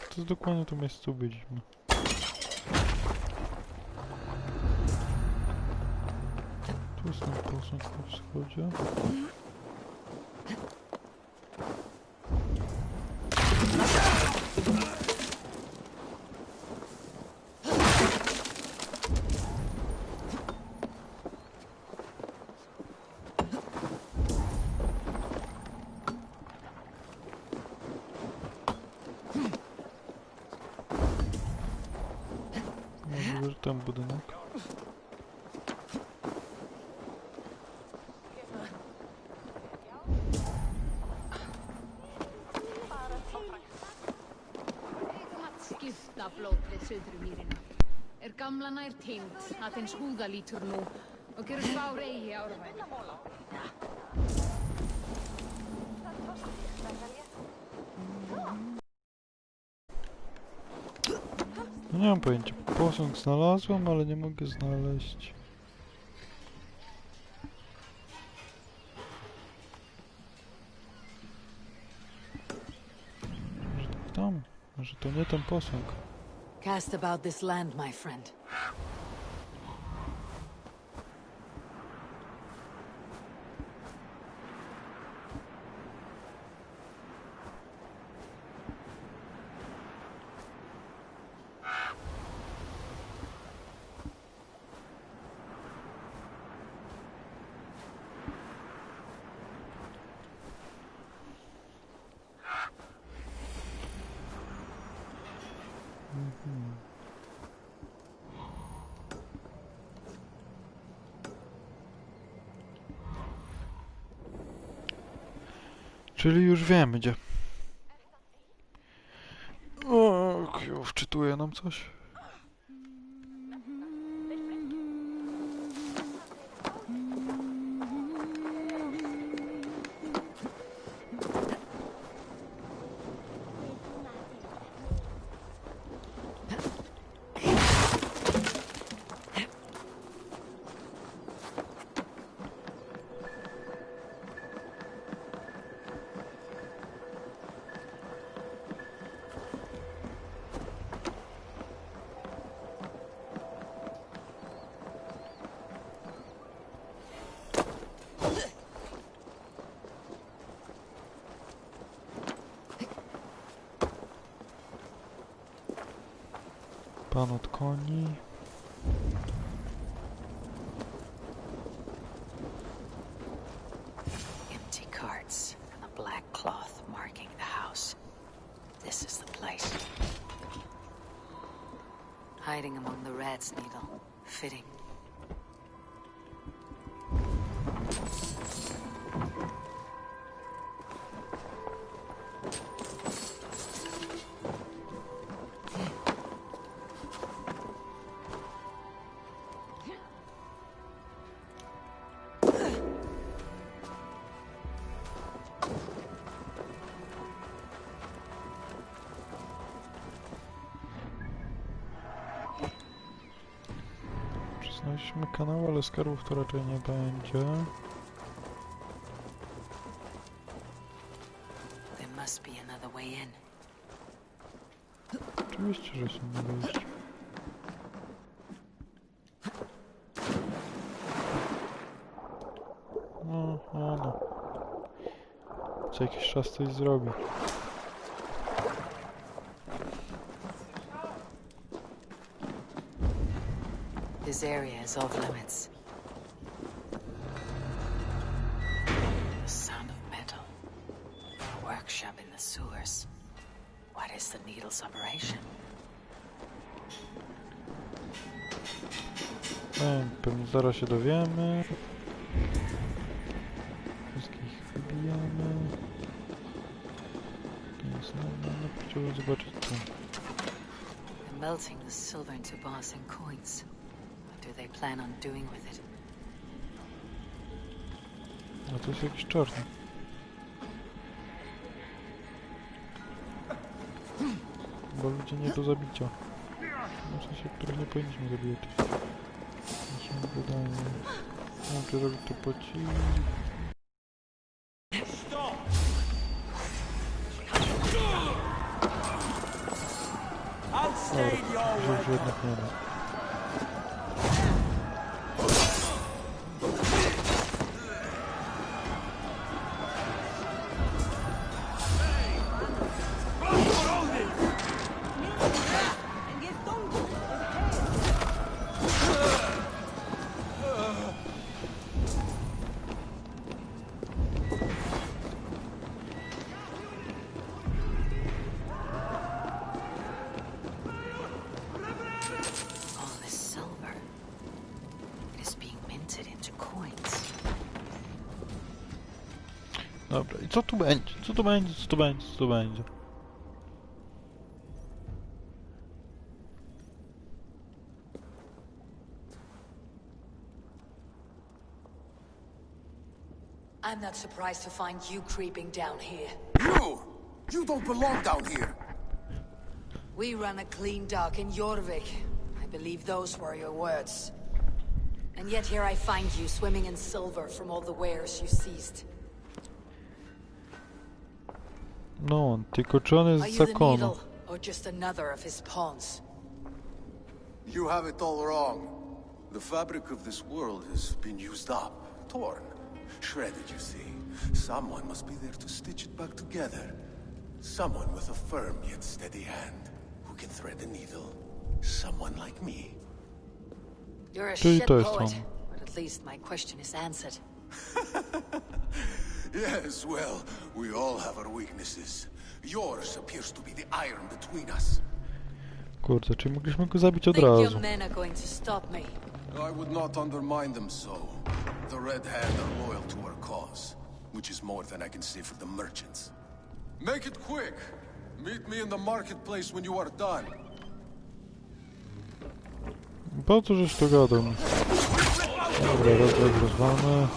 To jest dokładnie to miejsce, co byliśmy. Tu jest ten posąg na wschodzie. Ten budynek. gamla nær týnd að hins húða lítur nú og gerur spár eigi árvæði. No nie mam pojęcia. Posąg znalazłem, ale nie mogę znaleźć. Może tam? Może to nie ten posąg. Cast about this land, my friend. Czyli już wiemy gdzie. O, wczytuje nam coś. Pan od koni. Empty carts and a black cloth marking the house. This is the place. Hiding among the rat's needle. Fitting. Znaleźliśmy kanał, ale skarbów to raczej nie będzie. Oczywiście, że są na wyjście. No. Co jakiś czas coś zrobi. This area is off limits. The sound of metal. A workshop in the sewers. What is the needle's operation? Pewnie zaraz się dowiemy. Wszystkich wybijamy. To jest normalne, chciałbym zobaczyć co. Melting the silver into bars and coins. What do they plan on doing with it? No to jest jakiś czarny. Bo ludzie nie do zabicia. W sensie, których nie powinniśmy zabijać. Mi się wydaje. Muszę robić to po cichu. Dobra, już jednak nie ma. Dobra, i co tu będzie? Co tu będzie? Co tu będzie? Co tu będzie? I'm not surprised to find you creeping down here. You don't belong down here! We run a clean dock in Jorvik. I believe those were your words. And yet here I find you swimming in silver from all the wares you seized. No, tylko czy on Are jest you the zakonu? needle, or just another of his pawns? You have it all wrong. The fabric of this world has been used up, torn, shredded, you see. Someone must be there to stitch it back together. Someone with a firm yet steady hand, who can thread the needle. Someone like me. You're a Czyli shit to jest poet, on. but at least my question is answered. Yes, well, we all have our weaknesses. Yours appears to be the iron between us. Kurde, czyli mogliśmy go zabić od Think your razu. men are going to stop me? I would not undermine them so. The Red Hand are loyal to our cause, which is more than I can say for the merchants. Make it quick! Meet me in the marketplace when you are done. Po co żeś to gadał? Dobra, rozwalmy.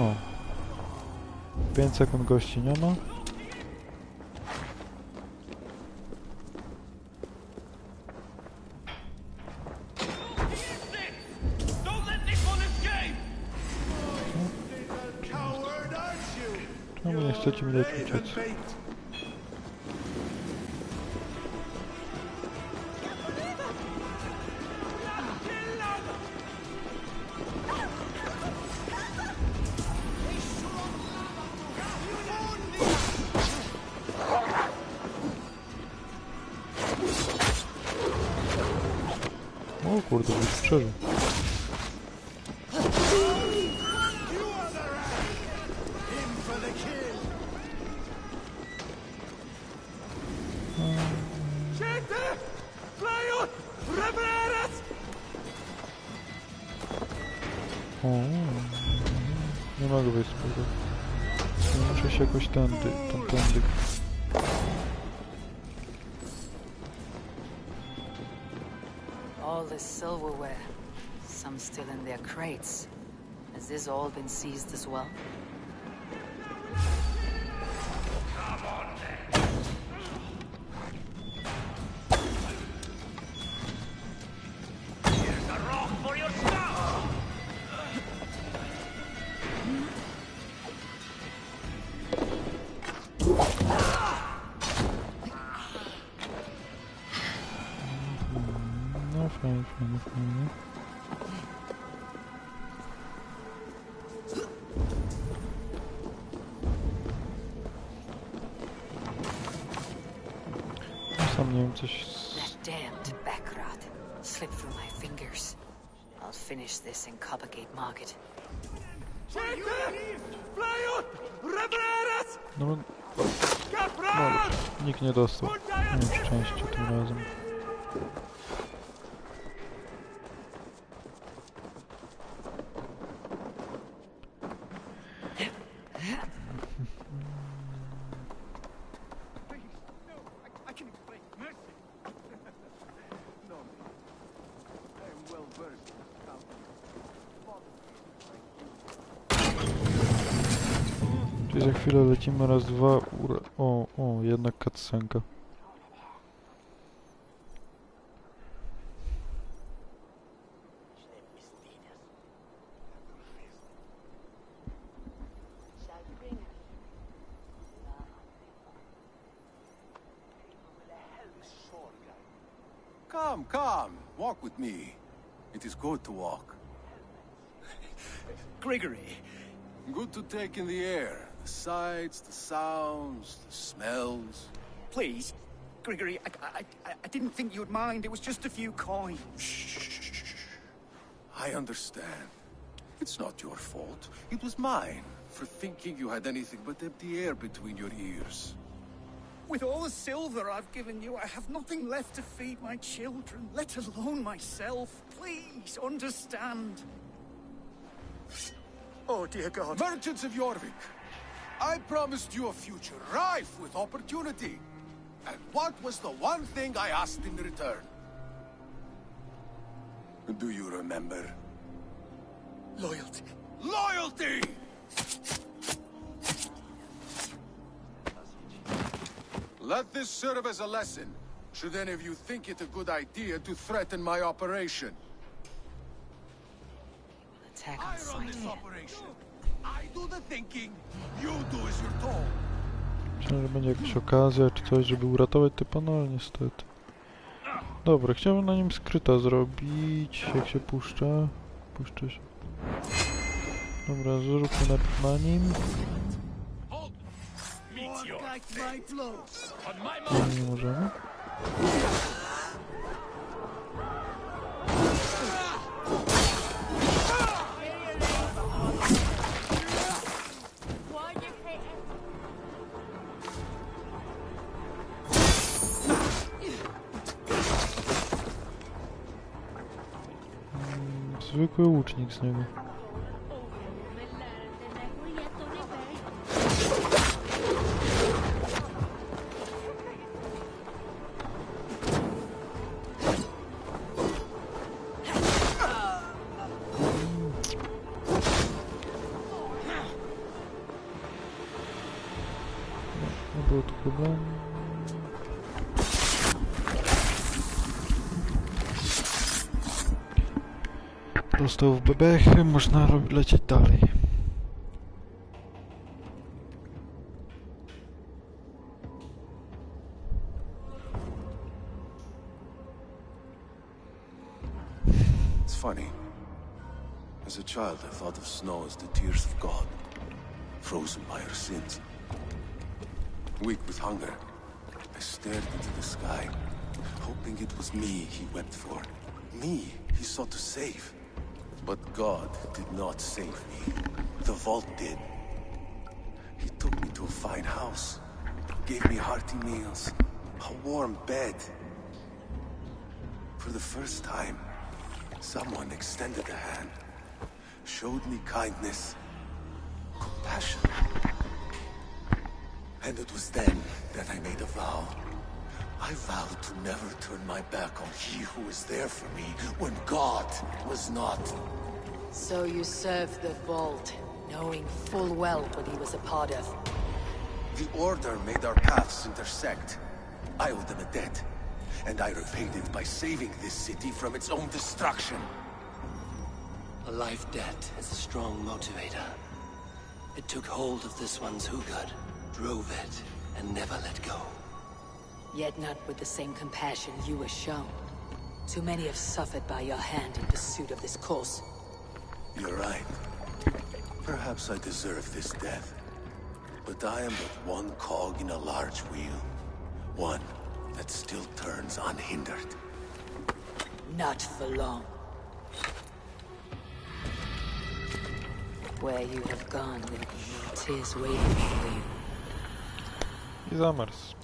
O. 5 sekund gości nie ma. Czemu nie chcecie mi dać uciec? O kurde, już przeżył. O, nie mogę być spoko. Muszę się jakoś tędy. All this silverware, some still in their crates. Has this all been seized as well? Come on then. Here's a rock for your stuff. No fajnie. Sam nie wiem, coś... That damned backrot slipped through my fingers. I'll finish this in Coppergate Market. No, nikt nie dostał. Nie wiem, szczęście tym razem. Czyli za chwilę lecimy raz, dwa, o, jednak cutscenka. Come, walk with me. It is good to walk. Gregory. Good to take in the air. The sights, the sounds, the smells. Please, Gregory, I didn't think you'd mind. It was just a few coins. Shh. I understand. It's not your fault. It was mine for thinking you had anything but empty air between your ears. With all the silver I've given you, I have nothing left to feed my children, let alone myself. Please, understand. Oh, dear God. Merchants of Jorvik, I promised you a future rife with opportunity. And what was the one thing I asked in return? Do you remember? Loyalty. Loyalty! Let this serve as a lesson, should any of you think it a good idea to threaten my operation. Attack I on run sight this here. operation. I do the thinking. You do as you're told. Myślałem, że będzie jakaś okazja czy coś, żeby uratować typa, no ale niestety. Dobra, chciałbym na nim skryta zrobić, jak się puszcza. Puszczę się. Dobra, zróbmy najpierw na nim. Nie możemy. Zwykły łucznik z niego. Nie było tu problemu. Dostał w bebechy, można lecieć dalej. It's funny. As a child, I thought of snow as the tears of God, frozen by our sins. Weak with hunger, I stared into the sky, hoping it was me he wept for. Me he sought to save. But God did not save me. The vault did. He took me to a fine house, gave me hearty meals, a warm bed. For the first time, someone extended a hand, showed me kindness, compassion. And it was then that I made a vow. I vowed to never turn my back on he who was there for me when God was not. So you served the Vault, knowing full well what he was a part of. The Order made our paths intersect. I owed them a debt, and I repaid it by saving this city from its own destruction. A life debt is a strong motivator. It took hold of this one's Hugad, drove it, and never let go. Yet not with the same compassion you were shown. Too many have suffered by your hand in pursuit of this cause. You're right. Perhaps I deserve this death. But I am but one cog in a large wheel. One that still turns unhindered. Not for long. Where you have gone, there will be no tears waiting for you. I zamarzł.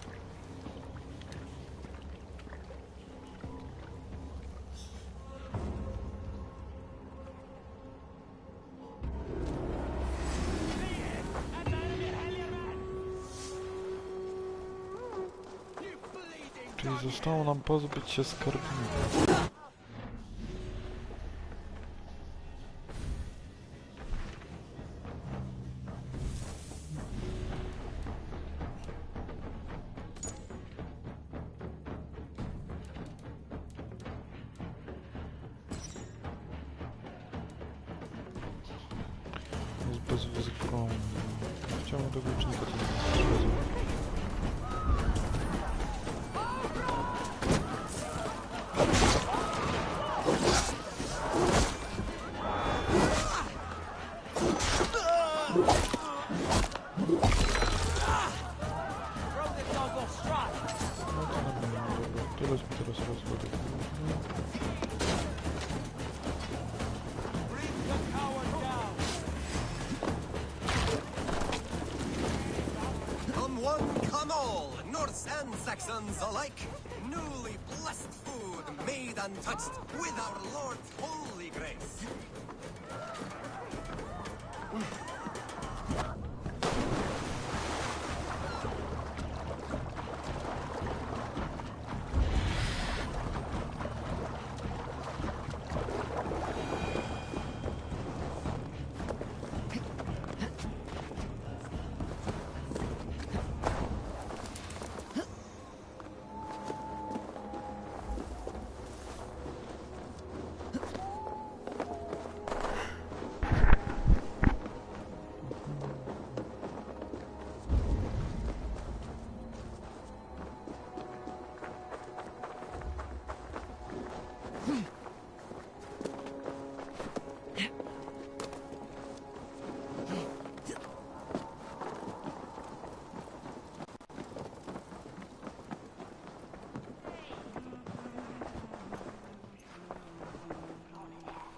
Czyli zostało nam pozbyć się skarbnika. Jest bezwyzwolony. Chciałbym tego ucznika to nie. Come one, come all, Norse and Saxons alike. Newly blessed food, made untouched with our Lord's holy grace.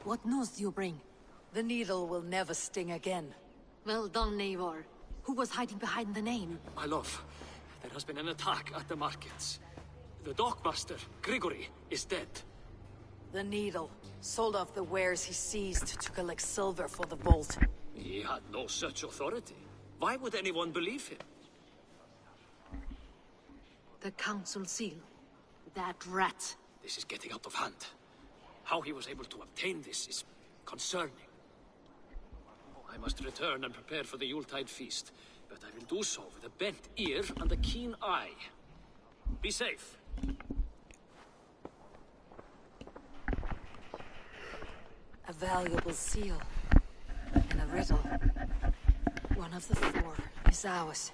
What news do you bring? The needle will never sting again. Well done, Eivor. Who was hiding behind the name? My love, there has been an attack at the markets. The dockmaster, Grigory, is dead. The needle sold off the wares he seized to collect silver for the vault. He had no such authority. Why would anyone believe him? The council seal. That rat. This is getting out of hand. How he was able to obtain this is concerning. I must return and prepare for the Yuletide feast, but I will do so with a bent ear and a keen eye. Be safe. A valuable seal. And a riddle. One of the four is ours.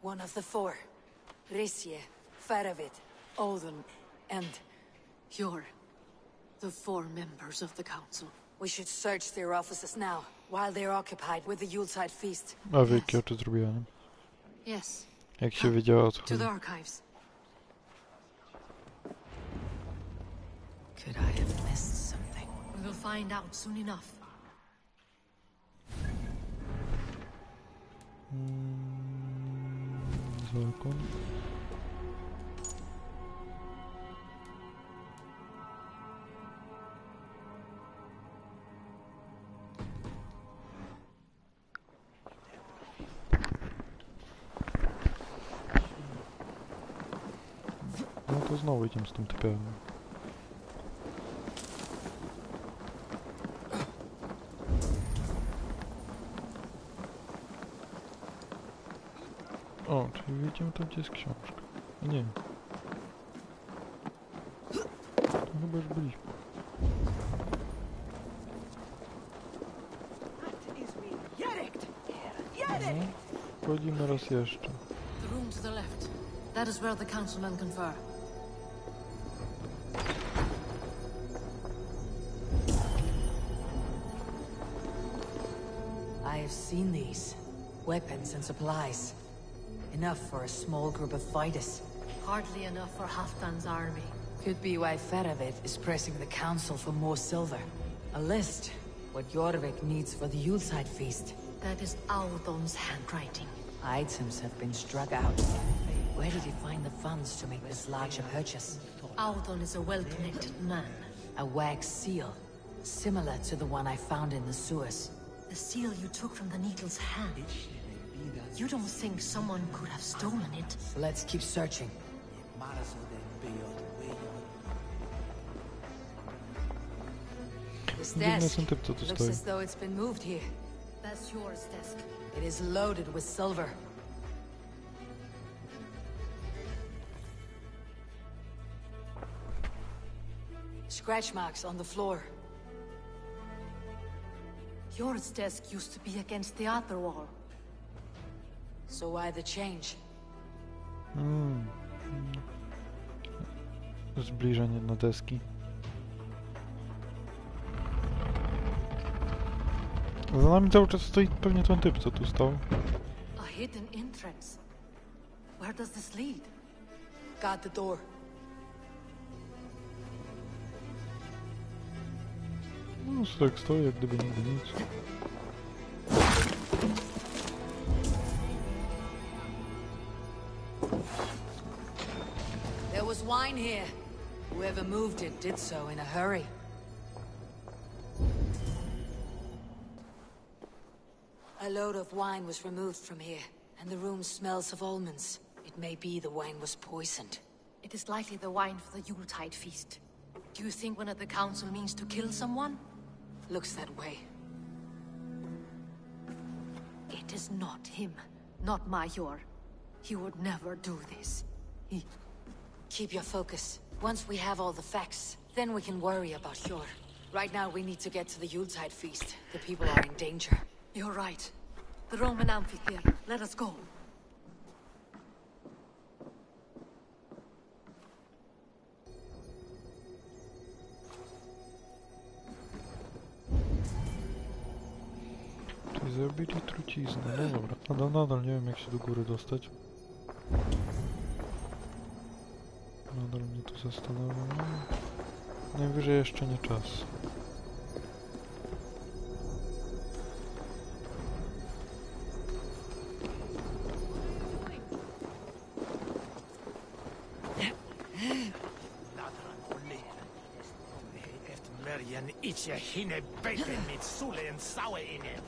One of the four. Risje, Faravid, Odin, and... You're the 4 members of the council. We should search their offices now, while they're occupied with the Yuletide feast. A wie, jak ja to zrobiłem. Yes. Jak się wiedziała o co To chodzi. the archives. Could I have missed something? We will find out soon enough. Zakon. No to znowu idziemy z tym typem. O, czyli widzimy tam, gdzie jest książka. Nie. To chyba już byliśmy. No, wchodzimy raz jeszcze. The room to the left. That is where the councilmen confer. I have seen these. Weapons and supplies. Enough for a small group of fighters. Hardly enough for Halfdan's army. Could be why Faravid is pressing the council for more silver. A list. What Jorvik needs for the Yuletide feast. That is Audon's handwriting. Items have been struck out. Where did he find the funds to make this larger purchase? Audon is a well-connected man. A wax seal. Similar to the one I found in the sewers. The seal you took from the needle's hand. You don't think someone could have stolen it? Let's keep searching. This desk looks as though it's been moved here. That's yours desk. It is loaded with silver. Scratch marks on the floor. Yours desk used to be against the other wall. So why the change? Zbliżenie na deski. Za nami cały czas stoi pewnie ten typ, co tu stał. A hidden entrance. Where does this lead? Guard the door. No, tak stoi, jak gdyby nigdy nic. There was wine here. Whoever moved it did so in a hurry. A load of wine was removed from here, and the room smells of almonds. It may be the wine was poisoned. It is likely the wine for the Yuletide feast. Do you think one of the council means to kill someone? Looks that way. It is not him, not Major. He would never do this. Keep your focus. Once we have all the facts, then we can worry about Jor. Right now we need to get to the Yuletide feast. The people are in danger. You're right. The Roman amphitheater. Let us go. Zrobili truciznę, no dobra. Nadal nie wiem jak się do góry dostać. Nadal mnie to zastanawia. Najwyżej jeszcze nie czas. Idzie hinne bacon mit Sule und Sauer inne.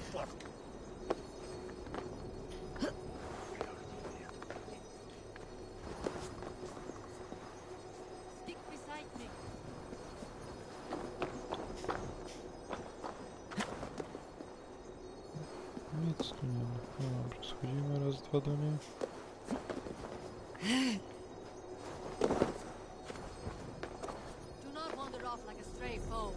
Stick beside me. Nic tu nie ma. No dobrze, schodzimy raz, dwa do niej. Do not wander off like a stray foe.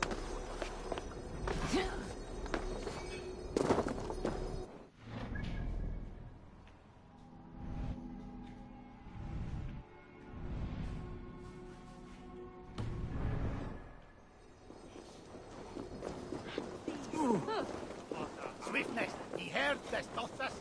Swiftness, die Herd des Toasters.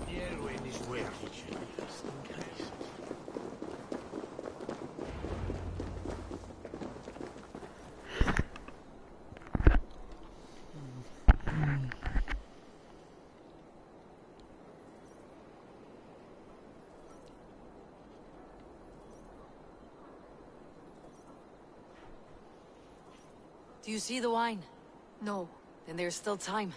Jeruin is worthy. Do you see the wine? No. Then there's still time.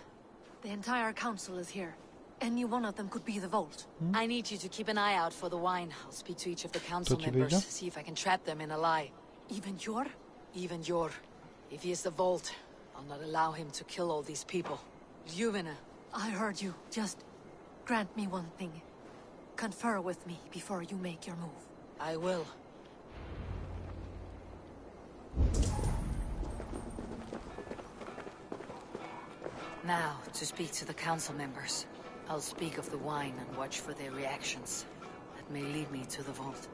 The entire council is here. Any one of them could be the vault. I need you to keep an eye out for the wine. I'll speak to each of the council To ci members, wyjdzie? see if I can trap them in a lie. Even Jur? Even Jur. If he is the vault, I'll not allow him to kill all these people. Juvena. I heard you. Just grant me one thing. Confer with me before you make your move. I will. Now, to speak to the council members. I'll speak of the wine and watch for their reactions. That may lead me to the vault.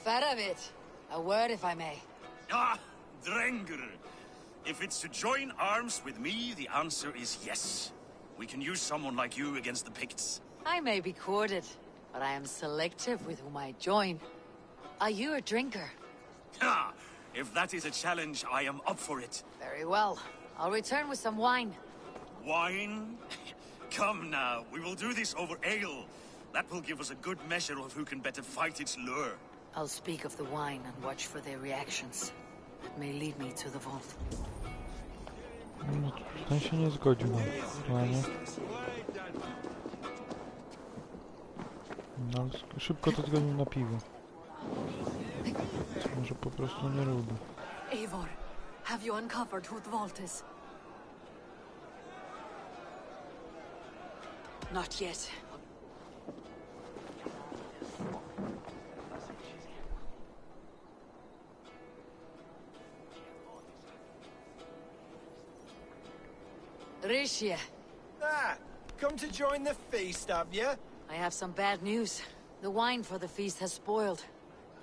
Faravit, a word if I may. Ah, Drenger. If it's to join arms with me, the answer is yes. We can use someone like you against the Picts. I may be courted, but I am selective with whom I join. Are you a drinker? Ha! If that is a challenge, I am up for it. Very well. I'll return with some wine. Wine? Come now, we will do this over ale. That will give us a good measure of who can better fight its lure. I'll speak of the wine and watch for their reactions. That may lead me to the vault. No, ten się nie zgodził na planie. No, ale szybko to zgodził na piwo. Może po prostu nie lubi. Eivor, have you uncovered who the vault is? Not yet. Rishia. Ah, come to join the feast, have you? I have some bad news. The wine for the feast has spoiled.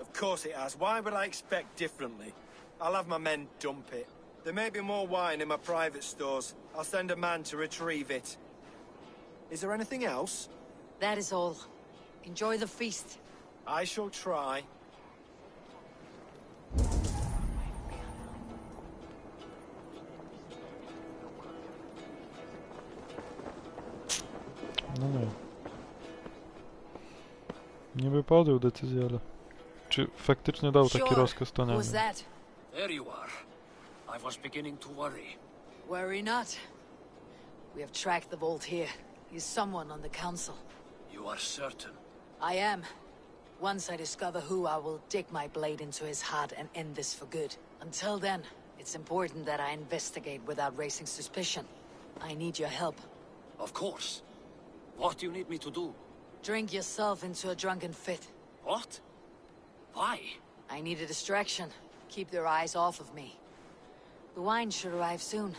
Of course it has. Why would I expect differently? I'll have my men dump it. There may be more wine in my private stores. I'll send a man to retrieve it. Is there anything else? That is all. Enjoy the feast. I shall try. No nie. Niby podjął decyzję, ale... Czy faktycznie dał taki rozkaz, to nie Who's wiem. that? There you are. I was beginning to worry. Worry not. We have tracked the vault here. He's someone on the council. You are certain? I am. Once I discover who, I will dig my blade into his heart and end this for good. Until then, it's important that I investigate without raising suspicion. I need your help. Of course. What do you need me to do? Drink yourself into a drunken fit. What? Why? I need a distraction. Keep their eyes off of me. The wine should arrive soon.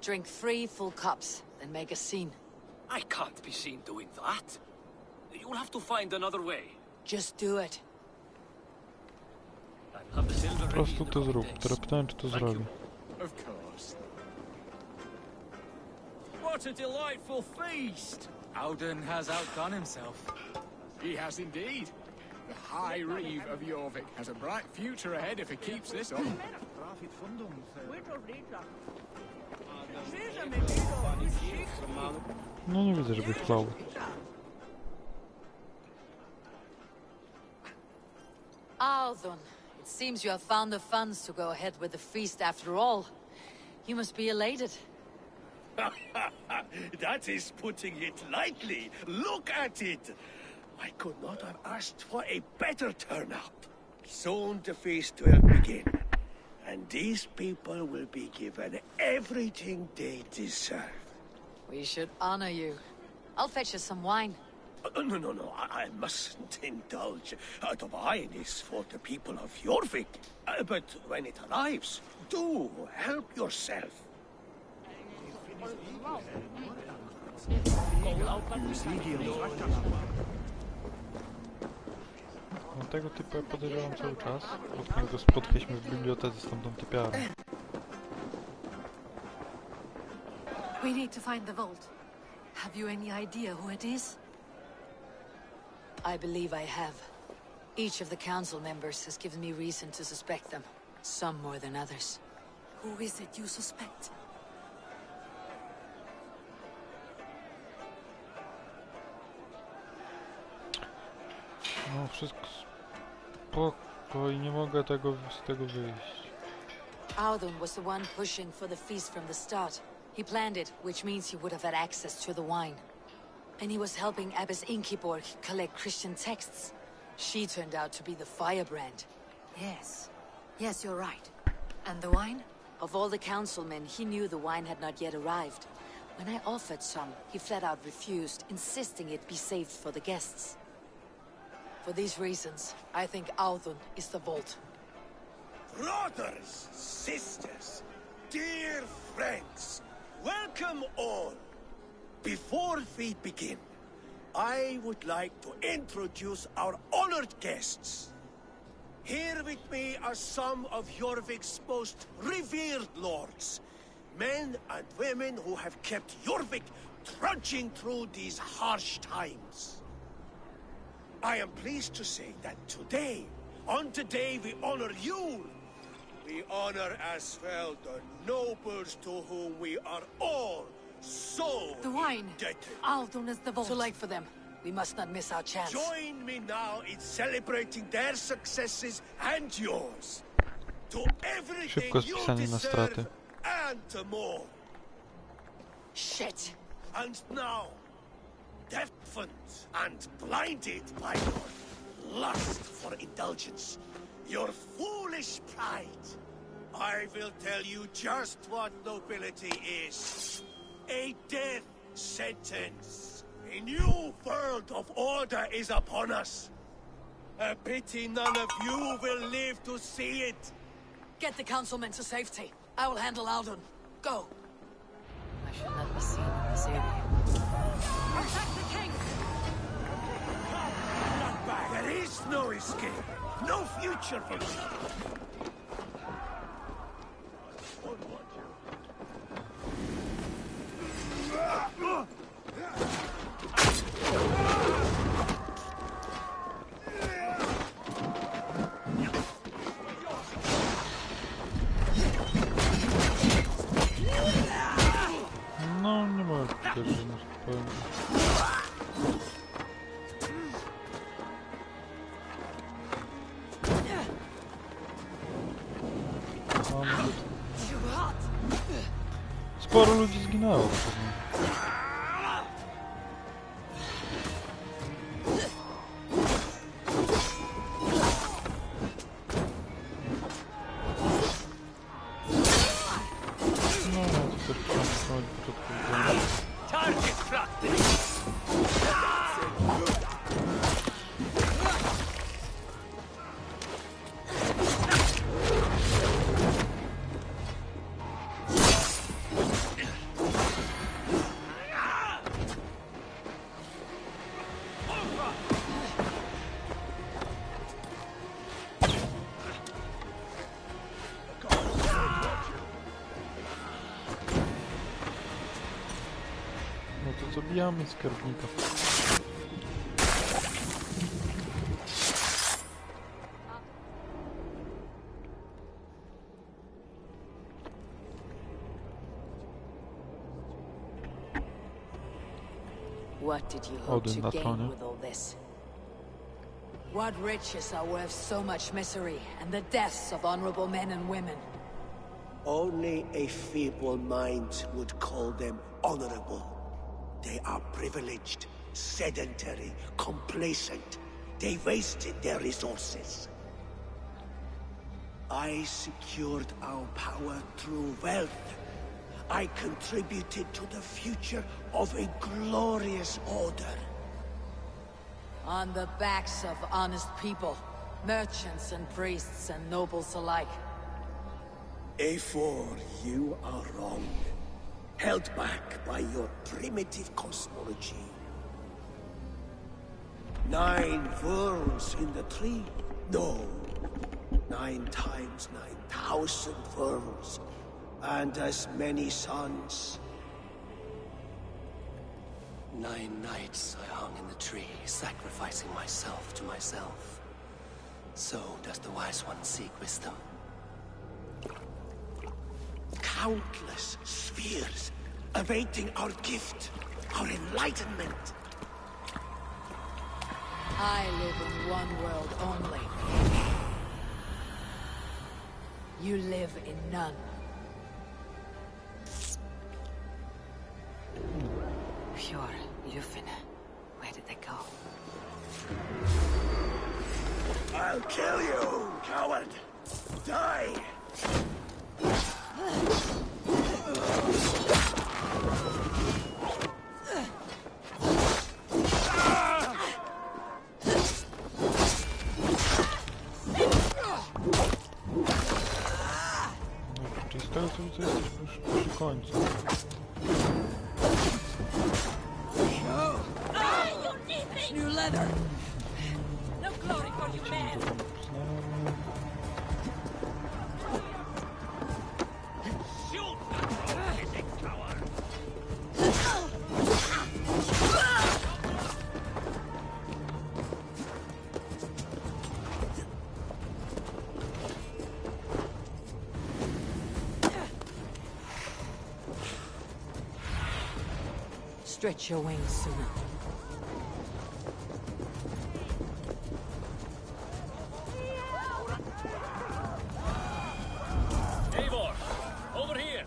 Drink 3 full cups, then make a scene. I can't be seen doing that. You'll have to find another way. Just do it. Po prostu to zrób. Teraz pytałem, czy to zrobię. Of course. What a delightful feast! Auden has outdone himself. He has indeed. The High Reeve of Jorvik has a bright future ahead if he keeps this up. No nie widzę, żeby chlał. Auden, it seems you have found the funds to go ahead with the feast after all. You must be elated. That is putting it lightly. Look at it. I could not have asked for a better turnout. Soon the feast will begin, and these people will be given everything they deserve. We should honor you. I'll fetch you some wine. No, I mustn't indulge. The wine is for the people of Jorvik. But when it arrives, do help yourself. No tego typu ja podejrzewam cały czas, odkąd go spotkaliśmy w bibliotece z tamtą typiarą. We need to find the vault. Have you any idea who it is? I believe I have. Each of the council members has given me reason to suspect them. Some more than others. Who is it you suspect? No wszystko spoko i nie mogę z tego wyjść. Auden was the one pushing for the feast from the start. He planned it, which means he would have had access to the wine. And he was helping Abbess Ingeborg collect Christian texts. She turned out to be the firebrand. Yes. Yes, you're right. And the wine? Of all the councilmen, he knew the wine had not yet arrived. When I offered some, he flat out refused, insisting it be saved for the guests. For these reasons, I think Auden is the vault. Brothers, sisters, dear friends, welcome all. Before we begin, I would like to introduce our honored guests. Here with me are some of Jorvik's most revered lords, men and women who have kept Jorvik trudging through these harsh times. I am pleased to say that today, on the day we honor you, we honor as well the nobles to whom we are all so The wine. indebted. Auden is the vault. Too late for them. We must not miss our chance. Join me now in celebrating their successes and yours. To everything Szybko you spisanie na straty. deserve and to more. Shit. And now, deafened and blinded by your lust for indulgence, your foolish pride, I will tell you just what nobility is. A death sentence. A new world of order is upon us. A pity none of you will live to see it. Get the councilmen to safety. I will handle Auden. Go. I shall not be seen in this area. Protect the king! Not back. There is no escape. No future for you. No nie ma też, że nas powiem. Sporo ludzi zginęło pewnie. Zabijamy skarbnika. What did you hope Odyn to na gain tronie. with all this? What riches are worth so much misery and the deaths of honorable men and women? Only a feeble mind would call them honorable. They are privileged, sedentary, complacent. They wasted their resources. I secured our power through wealth. I contributed to the future of a glorious order. On the backs of honest people, merchants and priests and nobles alike. A4, you are wrong. Held back by your primitive cosmology. 9 worlds in the tree? No. 9 times 9,000 worlds. And as many suns. 9 nights I hung in the tree, sacrificing myself to myself. So does the Wise One seek wisdom. Countless spheres, awaiting our gift, our enlightenment. I live in one world only. You live in none. Pure Lufin. Where did they go? I'll kill you, coward! Die! Czyli z tego co widzę, jesteśmy już przy końcu. New leather. No glory for you, man. Stretch your wings sooner. Eivor, over here.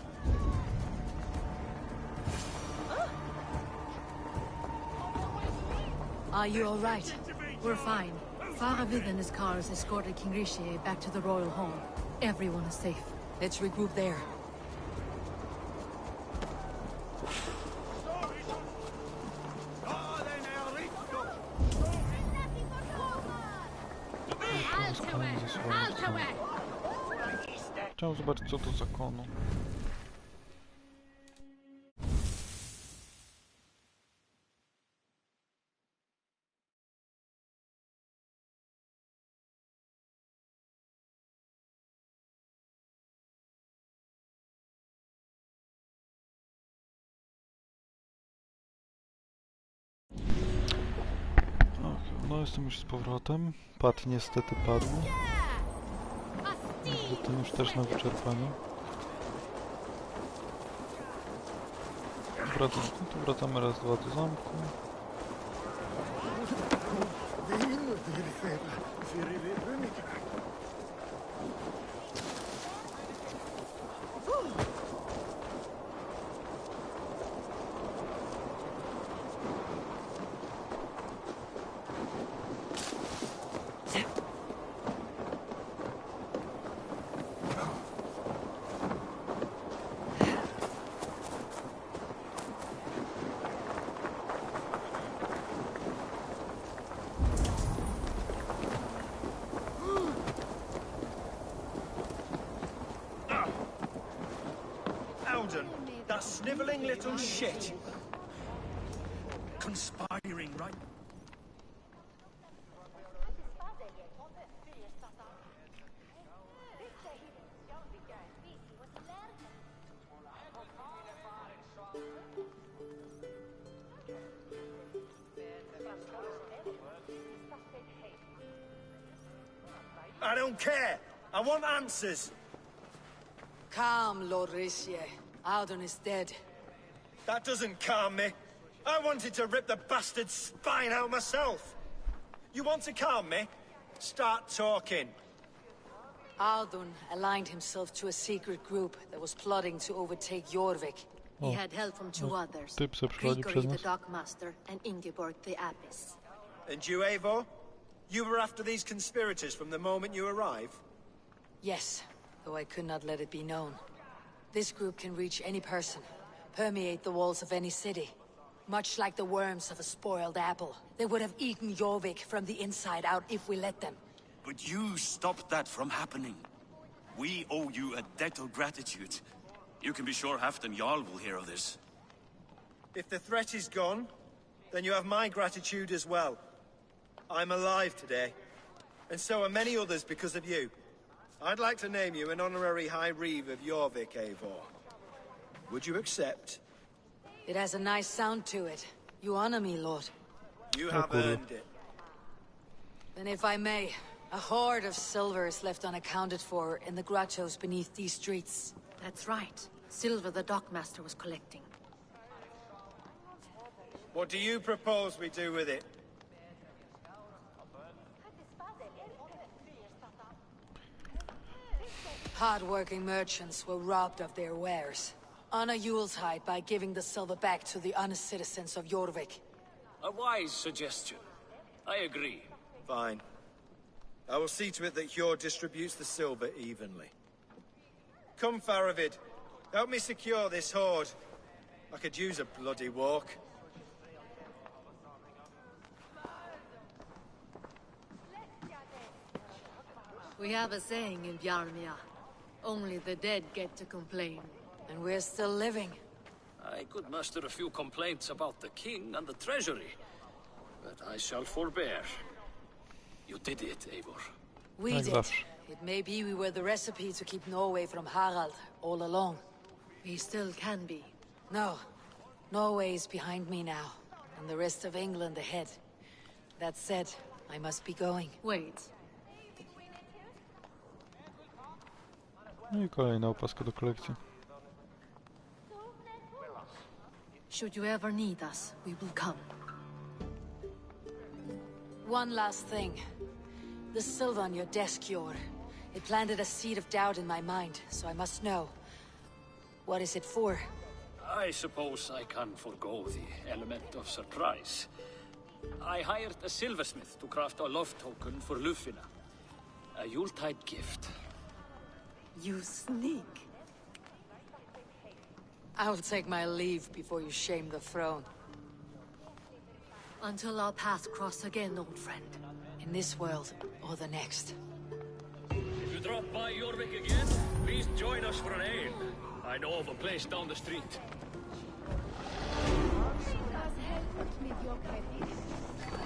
Are you all right? We're fine. Faravid and his cars escorted King Rishi back to the royal hall. Everyone is safe. Let's regroup there. Chciałem zobaczyć co to za kono. No jestem już z powrotem. Pat niestety padł. Zatem już też na wyczerpanie. Wracamy raz, dwa do zamku. That sniveling little shit. Conspiring, right? I don't care. I want answers. Calm, Lord Ricie. Audun is dead. That doesn't calm me. I wanted to rip the bastard's spine out myself. You want to calm me? Start talking. Audun aligned himself to a secret group that was plotting to overtake Jorvik. He had help from two others, Typ se przychodzi Gregory przez the nas. Dockmaster and Ingeborg the Abbess. And you, Eivor? You were after these conspirators from the moment you arrived? Yes, though I could not let it be known. This group can reach any person, permeate the walls of any city. Much like the worms of a spoiled apple. They would have eaten Jorvik from the inside out if we let them. But you stopped that from happening. We owe you a debt of gratitude. You can be sure Halfdan Jarl will hear of this. If the threat is gone, then you have my gratitude as well. I'm alive today, and so are many others because of you. I'd like to name you an honorary High Reeve of Jorvik, Eivor. Would you accept? It has a nice sound to it. You honor me, Lord. You have earned it. Then if I may, a hoard of silver is left unaccounted for in the grottos beneath these streets. That's right. Silver the Dockmaster was collecting. What do you propose we do with it? Hard-working merchants were robbed of their wares. Honor Yuletide by giving the silver back to the honest citizens of Jorvik. A wise suggestion. I agree. Fine. I will see to it that Hjord distributes the silver evenly. Come, Faravid. Help me secure this hoard. I could use a bloody walk. We have a saying in Bjarmia. Only the dead get to complain. And we're still living. I could muster a few complaints about the king and the treasury, but I shall forbear. You did it, Eivor. We did. It may be we were the recipe to keep Norway from Harald all along. We still can be. No. Norway is behind me now, and the rest of England ahead. That said, I must be going. Wait. No i kolejna opaska do kolekcji. Should you ever need us, we will come. One last thing. The silver on your desk, Jor. It planted a seed of doubt in my mind, so I must know. What is it for? I suppose I can forego the element of surprise. I hired a silversmith to craft a love token for Lufina. A Yuletide gift. You sneak. I will take my leave before you shame the throne. Until our paths cross again, old friend. In this world, or the next. If you drop by Jorvik again, please join us for an ale. I know of a place down the street.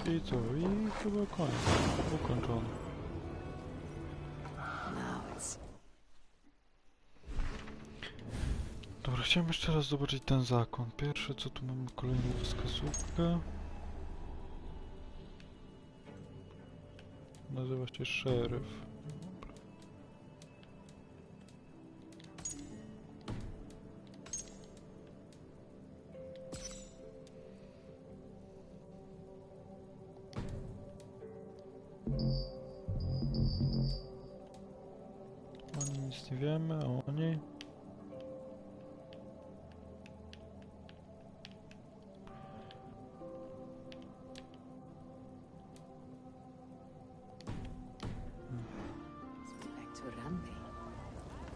I co? I chyba koniec. Ukończony. Dobra, chciałem jeszcze raz zobaczyć ten zakon. Pierwsze co tu mamy, kolejną wskazówkę. Nazywa się szeryf. Oni nic nie wiemy, a oni...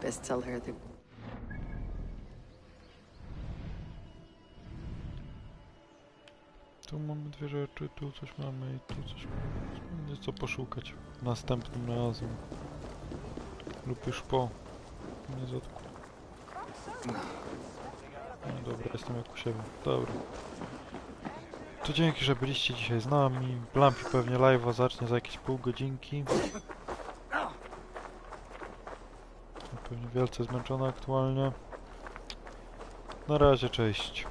Best tell her that... Tu mamy dwie rzeczy, tu coś mamy i tu coś mamy. Będzie co poszukać następnym razem. Lub już po. Nie zatku. No dobra, jestem jak u siebie. Dobra. To dzięki, że byliście dzisiaj z nami. Blampi pewnie live'a zacznie za jakieś pół godzinki. Pewnie wielce zmęczona aktualnie. Na razie, cześć.